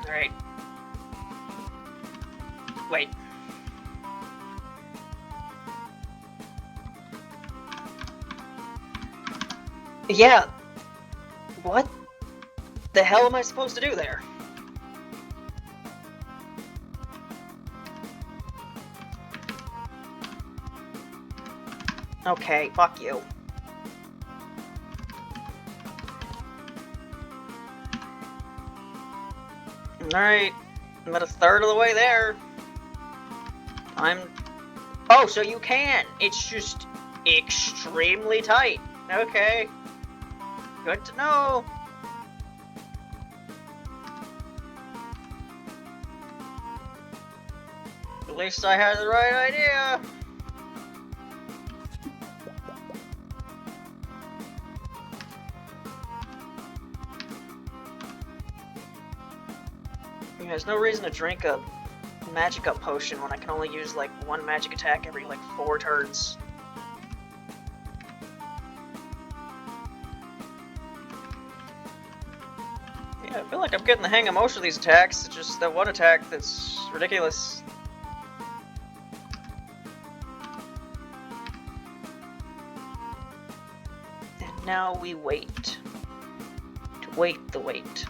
Alright. Wait. Yeah. What the hell am I supposed to do there? Okay, fuck you. Alright, I'm about a third of the way there. Oh, so you can! It's just extremely tight. Okay. Good to know. At least I had the right idea. There's no reason to drink a magic up potion when I can only use like one magic attack every like 4 turns. Yeah, I feel like I'm getting the hang of most of these attacks. It's just that one attack that's ridiculous. And now we wait. To wait the wait.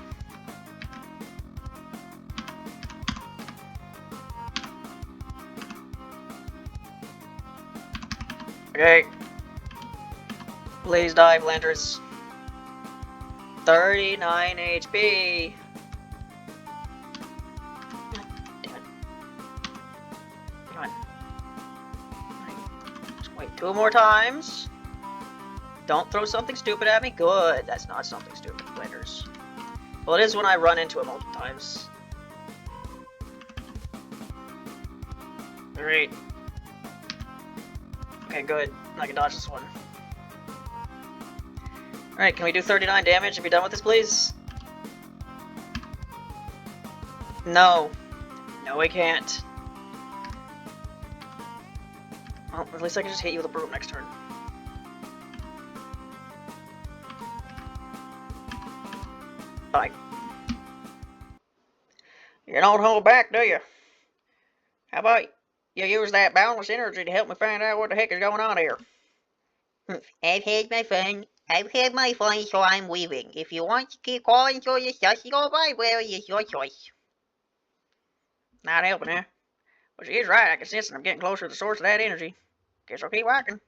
Okay. Please die, Landers. 39 HP. Damn it. Come on. Just wait 2 more times. Don't throw something stupid at me. Good. That's not something stupid, Landers. Well, it is when I run into it multiple times. Great. Okay, good. I can dodge this one. Alright, can we do 39 damage and be done with this, please? No. No, we can't. Well, at least I can just hit you with a broom next turn. Bye. You don't hold back, do you? How about you use that boundless energy to help me find out what the heck is going on here? I've had my fun. I've had my fun, so I'm leaving. If you want to keep calling to your accessible library, it's your choice. Not helping, huh? But she is right. I can sense that I'm getting closer to the source of that energy. Guess I'll keep walking.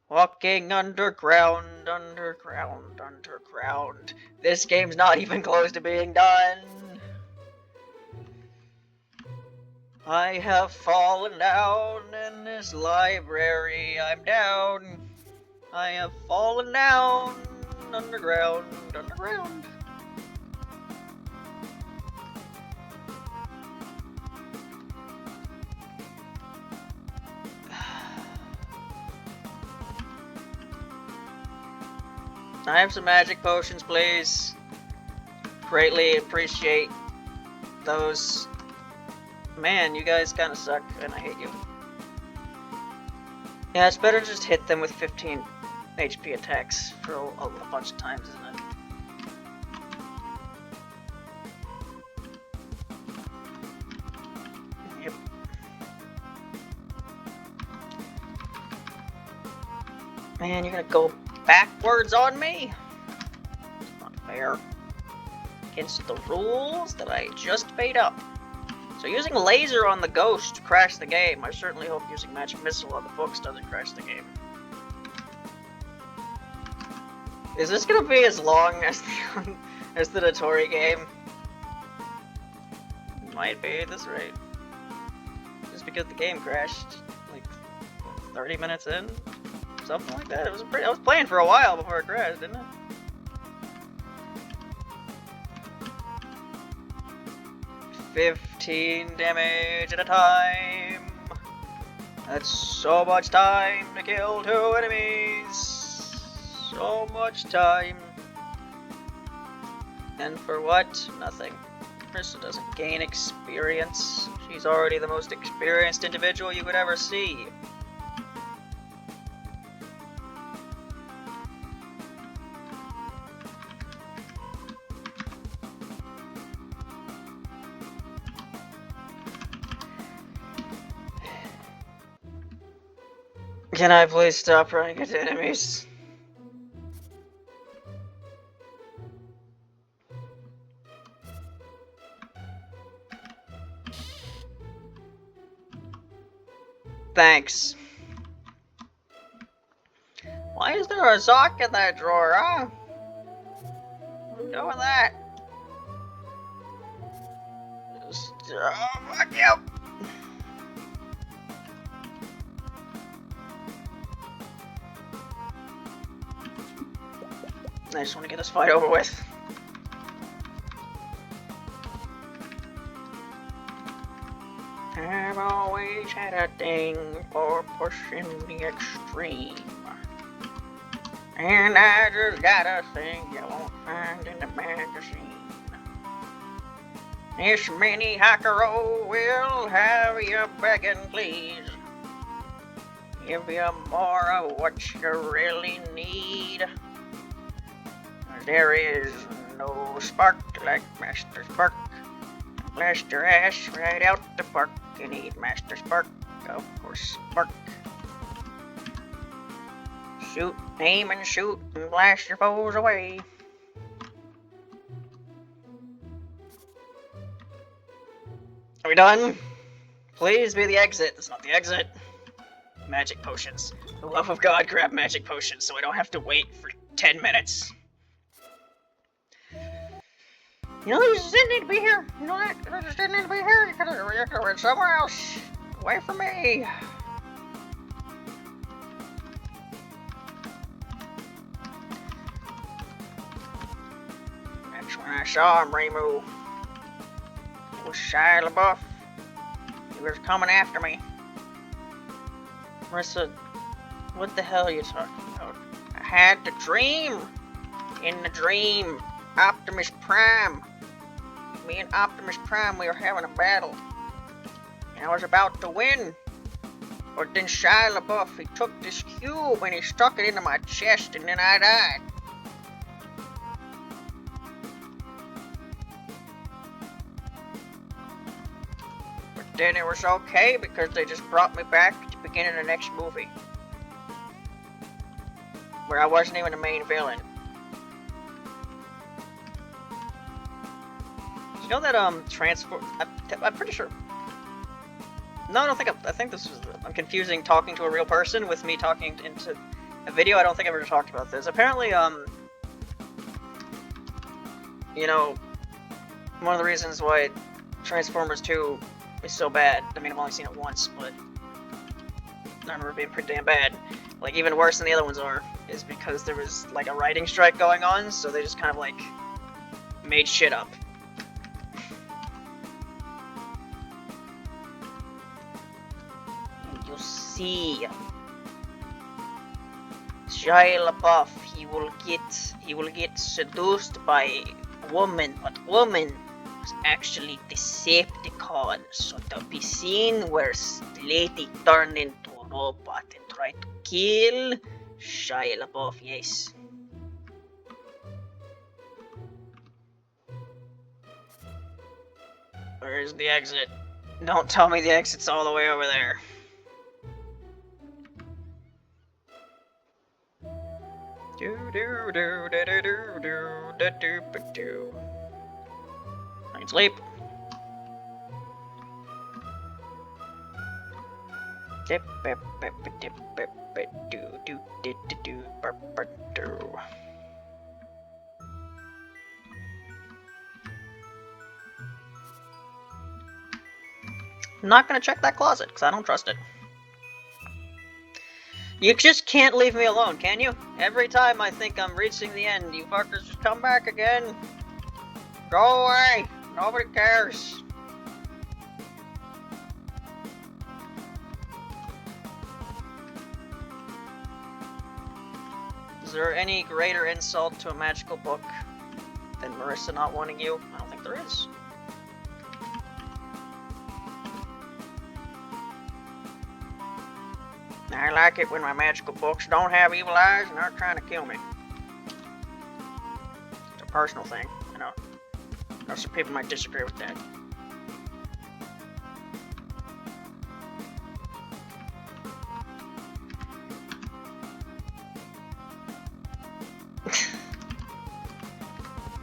Walking underground, underground, underground. This game's not even close to being done. I have fallen down in this library. I'm down. I have fallen down underground, underground. I have some magic potions, please. Greatly appreciate those. Man, you guys kind of suck, and I hate you. Yeah, it's better to just hit them with 15 HP attacks for a bunch of times, isn't it? Yep. Man, you're gonna go backwards on me? It's not fair. against the rules that I just made up. So using laser on the ghost crashed the game. I certainly hope using magic missile on the books doesn't crash the game. Is this gonna be as long as the Notori game? Might be at this rate. Just because the game crashed like 30 minutes in, something like that. I was playing for a while before it crashed, didn't it? $15 damage at a time. That's so much time to kill 2 enemies. So much time. And for what? Nothing. Marisa doesn't gain experience. She's already the most experienced individual you could ever see. Can I please stop running into enemies? Thanks. Why is there a sock in that drawer, huh? I'm doing that. Just, fuck you. I just want to get this fight over with. I've always had a thing for pushing the extreme. And I just got a thing you won't find in the magazine. This mini Hakaro will have you begging, please. Give you more of what you really need. There is no spark like Master Spark. Blast your ass right out the park. You need Master Spark, of course, Spark. Shoot, aim and shoot, and blast your foes away. Are we done? Please be the exit. That's not the exit. Magic potions. For the love of God, grab magic potions so I don't have to wait for 10 minutes. You know, you just didn't need to be here. You know that? You just didn't need to be here. You could have went somewhere else. Away from me. That's when I saw him remove. It was Shia LaBeouf. He was coming after me. Marisa, what the hell are you talking about? I had the dream. In the dream, Optimus Prime. Me and Optimus Prime, we were having a battle. And I was about to win. But then Shia LaBeouf, he took this cube and he stuck it into my chest and then I died. But then it was okay because they just brought me back to begin in the next movie. Where I wasn't even the main villain. You know that transform? I'm pretty sure. No, I don't think I think this was. I'm confusing talking to a real person with me talking into a video. I don't think I've ever talked about this. Apparently, you know, one of the reasons why Transformers 2 is so bad. I mean, I've only seen it once, but I remember it being pretty damn bad. Like even worse than the other ones are, is because there was like a writing strike going on, so they just kind of like made shit up. See, Shia LaBeouf, he will get seduced by a woman, but woman was actually Decepticon, so there'll be scene where lady turned into a robot and tried to kill Shia LaBeouf, yes. Where's the exit? Don't tell me the exit's all the way over there. Do do do do do do do do do. Sweet sleep. I'm not gonna check that closet, because I don't trust it. You just can't leave me alone, can you? Every time I think I'm reaching the end, you fuckers just come back again. Go away! Nobody cares. Is there any greater insult to a magical book than Marisa not wanting you? I don't think there is. I like it when my magical books don't have evil eyes and aren't trying to kill me. It's a personal thing, I know. I know some people might disagree with that.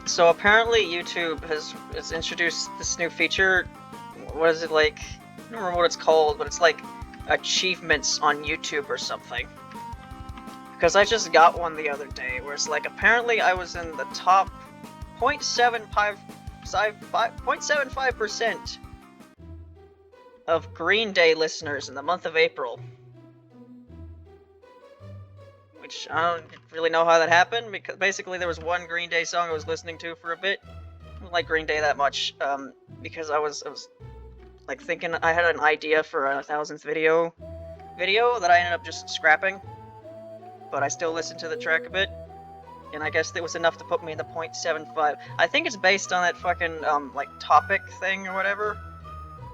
So apparently YouTube has introduced this new feature. What is it like? I don't remember what it's called, but it's like achievements on YouTube or something. Because I just got one the other day where it's like apparently I was in the top 0.75% of Green Day listeners in the month of April. Which I don't really know how that happened, because basically there was one Green Day song I was listening to for a bit. I don't like Green Day that much, because I was like thinking I had an idea for a 1000th video that I ended up just scrapping. But I still listened to the track a bit, and I guess that was enough to put me in the 0.75. I think it's based on that fucking, like, topic thing or whatever.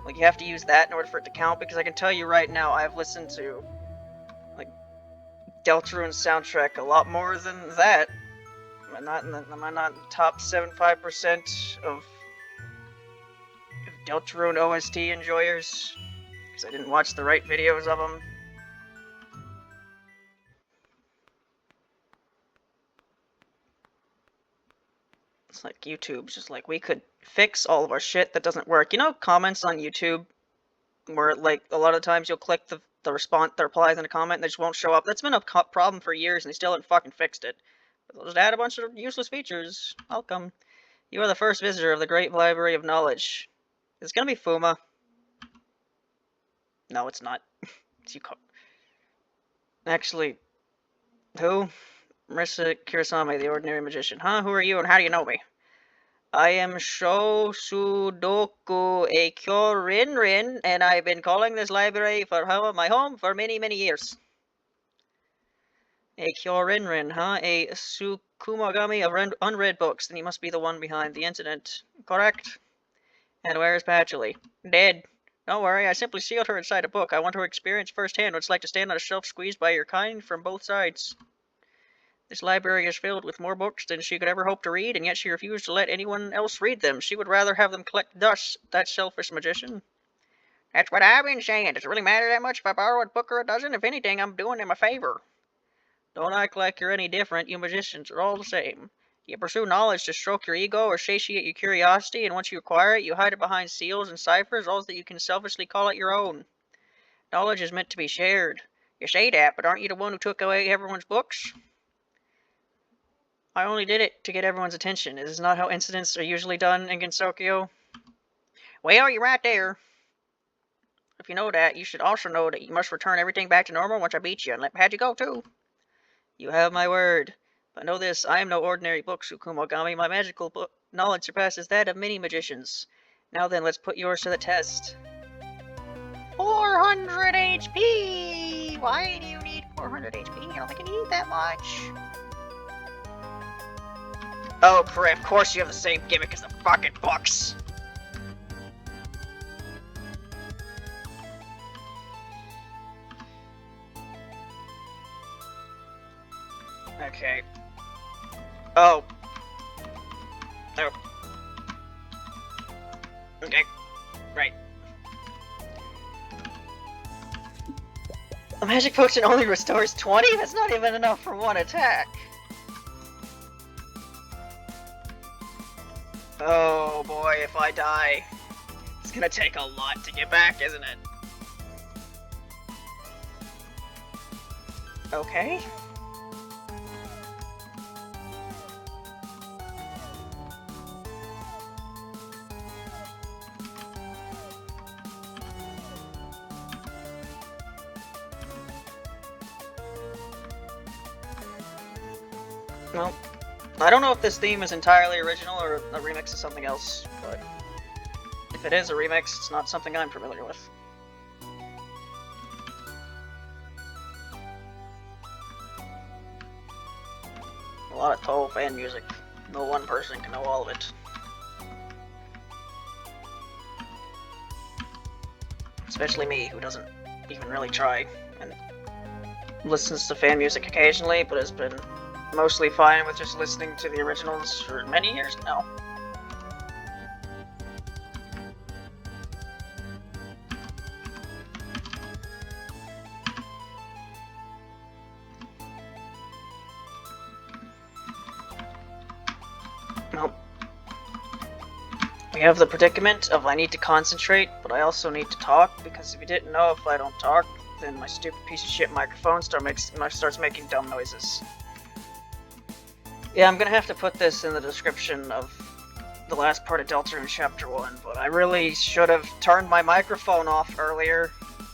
Like, you have to use that in order for it to count, because I can tell you right now, I've listened to, like, Deltarune's soundtrack a lot more than that. Am I not in the top 75% of Deltarune OST enjoyers? Because I didn't watch the right videos of them. It's like YouTube's just like, we could fix all of our shit that doesn't work. You know, comments on YouTube where, like, a lot of times you'll click the replies in a comment and they just won't show up. That's been a problem for years and they still haven't fucking fixed it. But they'll just add a bunch of useless features. Welcome. You are the first visitor of the great library of knowledge. It's gonna be Fuma. No, it's not. It's Yuko. Actually, who? Marisa Kurosame, the ordinary magician. Huh? Who are you and how do you know me? I am Shosudoku Eikyo Rinrin, and I've been calling this library for my home for many, many years. Eikyo Rinrin, huh? A Tsukumogami of unread books, then he must be the one behind the incident. Correct. And where is Patchouli? Dead. Don't worry, I simply sealed her inside a book. I want her to experience firsthand what it's like to stand on a shelf squeezed by your kind from both sides. This library is filled with more books than she could ever hope to read, and yet she refused to let anyone else read them. She would rather have them collect dust, that selfish magician. That's what I've been saying. Does it really matter that much if I borrow a book or a dozen? If anything, I'm doing them a favor. Don't act like you're any different. You magicians are all the same. You pursue knowledge to stroke your ego or satiate your curiosity, and once you acquire it, you hide it behind seals and ciphers, all that you can selfishly call it your own. Knowledge is meant to be shared. You say that, but aren't you the one who took away everyone's books? I only did it to get everyone's attention. Is this not how incidents are usually done in Gensokyo? Well, you're right there. If you know that, you should also know that you must return everything back to normal once I beat you and let Paji go too. You have my word. But know this, I am no ordinary book, Tsukumogami. My magical book knowledge surpasses that of many magicians. Now then, let's put yours to the test. 400 HP! Why do you need 400 HP? I don't think you need that much. Oh crap, of course you have the same gimmick as the fucking books! Okay. Oh. Oh. Okay. Right. A magic potion only restores 20? That's not even enough for one attack. Oh boy, if I die, it's gonna take a lot to get back, isn't it? Okay. Well, I don't know if this theme is entirely original or a remix of something else, but if it is a remix, it's not something I'm familiar with. A lot of Toho fan music. No one person can know all of it. Especially me, who doesn't even really try, and listens to fan music occasionally, but has been mostly fine with just listening to the originals for many years now. Nope. We have the predicament of I need to concentrate, but I also need to talk, because if you didn't know, if I don't talk, then my stupid piece of shit microphone starts making dumb noises. Yeah, I'm gonna have to put this in the description of the last part of Deltarune Chapter 1, but I really should have turned my microphone off earlier.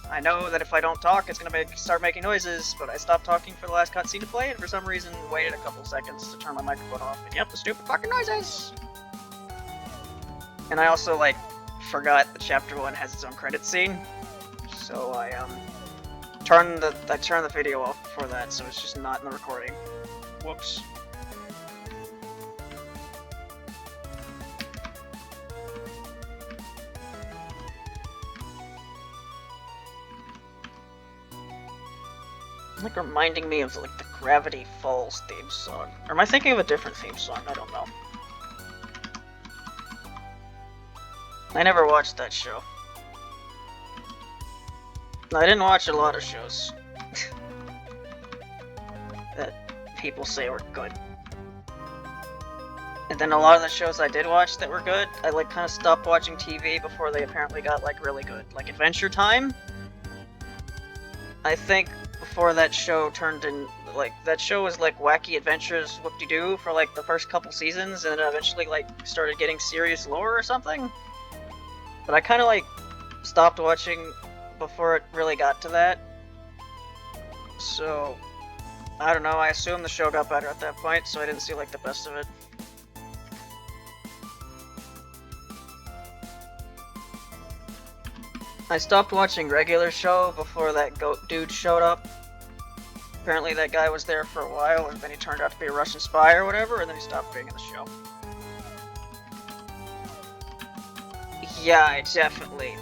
I know that if I don't talk, it's gonna start making noises, but I stopped talking for the last cutscene to play, and for some reason waited a couple seconds to turn my microphone off. And yep, the stupid fucking noises! And I also, like, forgot that Chapter 1 has its own credit scene, so I, turned the video off before that, so it's just not in the recording. Whoops. Like reminding me of like the Gravity Falls theme song. Or am I thinking of a different theme song? I don't know. I never watched that show. I didn't watch a lot of shows that people say were good. And then a lot of the shows I did watch that were good, I like kind of stopped watching TV before they apparently got like really good. Like Adventure Time? I think before that show turned in, like, that show was like Wacky Adventures Whoop-de-Doo for like the first couple seasons, and then eventually like started getting serious lore or something. But I kind of like stopped watching before it really got to that. So, I don't know, I assume the show got better at that point, so I didn't see like the best of it. I stopped watching regular show before that goat dude showed up. Apparently that guy was there for a while, and then he turned out to be a Russian spy or whatever, and then he stopped being in the show. Yeah, I definitely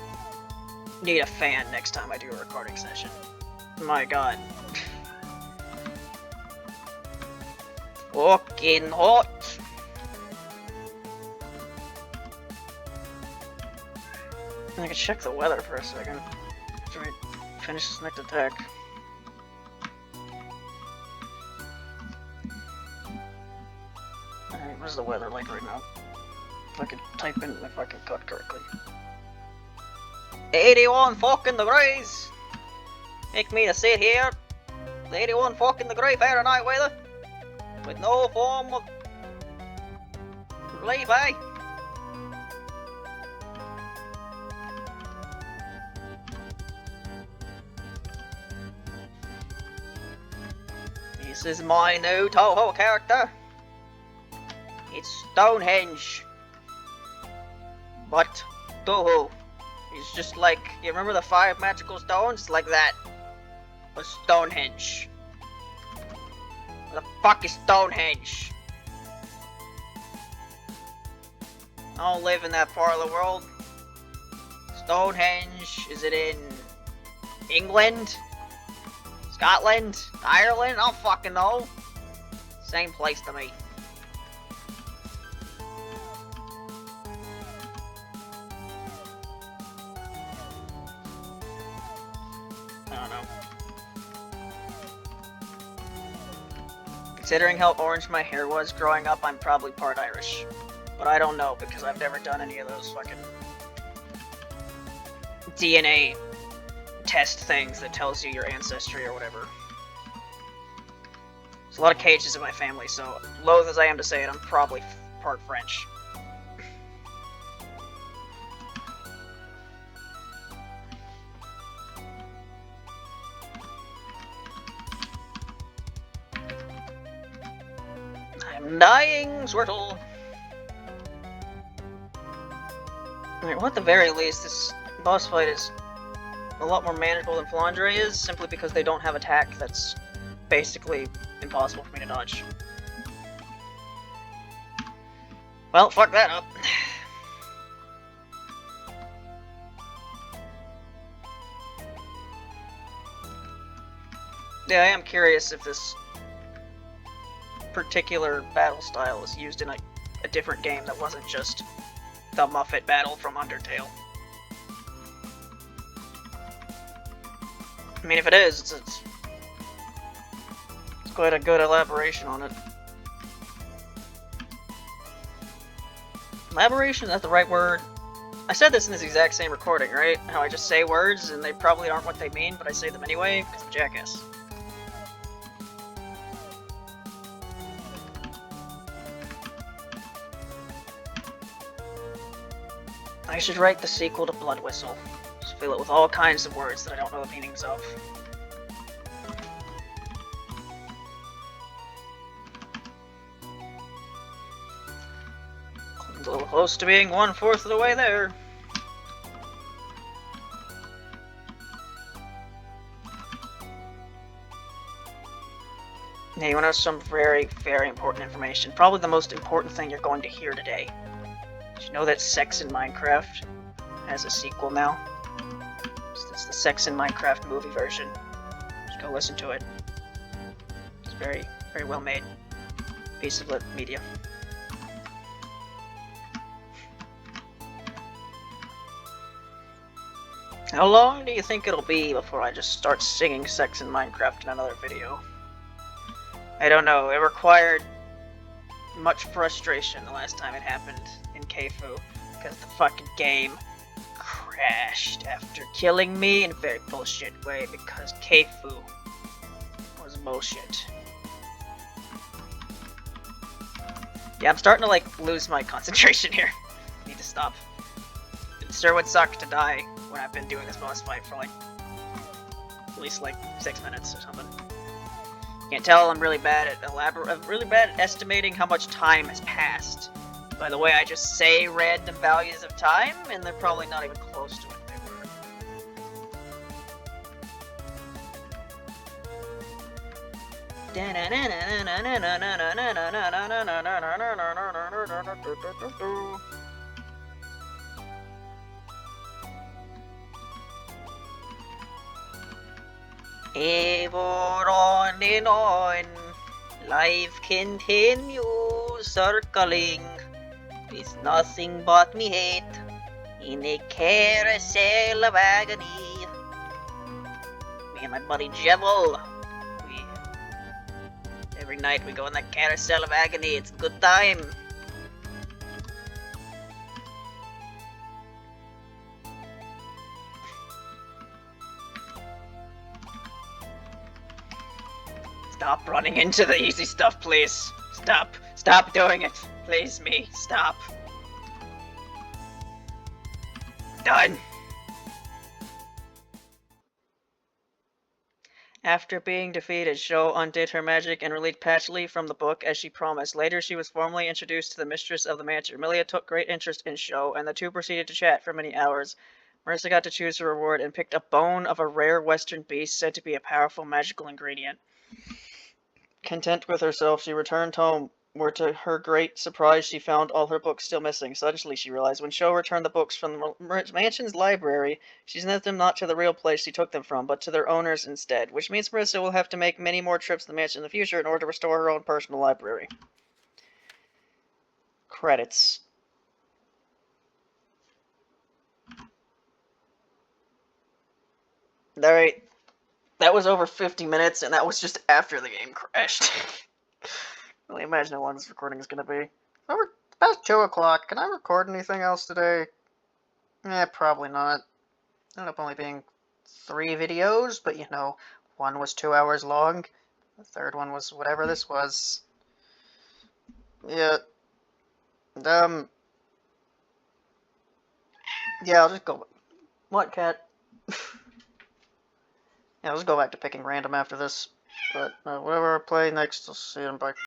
need a fan next time I do a recording session. My god. Fucking hot! I can check the weather for a second after we finish this next attack. Alright, what's the weather like right now? If I could type in if I can cut correctly. 81 fucking degrees! Make me to sit here. 81 fucking degree Fahrenheit weather. With no form of relief, eh? This is my new Toho character. It's Stonehenge. But Toho is just like, you remember the 5 magical stones? It's like that. But Stonehenge. What the fuck is Stonehenge? I don't live in that part of the world. Stonehenge, is it in England? Scotland? Ireland? I don't fucking know. Same place to me. I don't know. Considering how orange my hair was growing up, I'm probably part Irish. but I don't know because I've never done any of those fucking DNA test things that tells you your ancestry or whatever. There's a lot of cages in my family, so loath as I am to say it, I'm probably part French. I'm dying, Swirtle! Alright, well, at the very least, this boss fight is a lot more manageable than Flandre is, simply because they don't have attack that's basically impossible for me to dodge. Well, fuck that up. Yeah, I am curious if this particular battle style is used in a different game that wasn't just the Muffet battle from Undertale. I mean, if it is, it's quite a good elaboration on it. Elaboration, is that the right word? I said this in this exact same recording, right? How I just say words and they probably aren't what they mean, but I say them anyway because I'm a jackass. I should write the sequel to Blood Whistle. Just fill it with all kinds of words that I don't know the meanings of. A little close to being 1/4 of the way there. Now, you want to know some very, very important information. Probably the most important thing you're going to hear today. Did you know that Sex in Minecraft has a sequel now? It's the Sex in Minecraft movie version. Just go listen to it. It's very, very well made piece of media. How long do you think it'll be before I just start singing Sex in Minecraft in another video? I don't know, it required much frustration the last time it happened in Keifu, because the fucking game crashed after killing me in a very bullshit way, because Keifu was bullshit. Yeah, I'm starting to like lose my concentration here. I need to stop. It sure would suck to die when I've been doing this boss fight for like at least like 6 minutes or something. Can't tell I'm really bad at estimating how much time has passed. By the way, I just say random values of time, and they're probably not even close to what they were. Ever on and on, life continues circling with nothing but me hate in a carousel of agony. Me and my buddy Jevil, every night we go in that carousel of agony. It's a good time. Stop running into the easy stuff, please. Stop doing it. Please, me, stop. Done. After being defeated, Sho undid her magic and released Patchley from the book as she promised. Later, she was formally introduced to the mistress of the mansion. Moriya took great interest in Sho, and the two proceeded to chat for many hours. Marisa got to choose her reward and picked a bone of a rare western beast said to be a powerful magical ingredient. Content with herself, she returned home, where to her great surprise she found all her books still missing. Suddenly she realized when Sho returned the books from the mansion's library, she sent them not to the real place she took them from, but to their owners instead, which means Marisa will have to make many more trips to the mansion in the future in order to restore her own personal library. Credits. Alright, that was over 50 minutes, and that was just after the game crashed. Really imagine how long this recording is going to be. Over About 2 o'clock. Can I record anything else today? Probably not. Ended up only being 3 videos, but you know, one was 2 hours long. The third one was whatever this was. Yeah. Yeah, I'll just go. What, cat? Yeah, I'll just go back to picking random after this. But whatever I play next, I'll see you. Bye.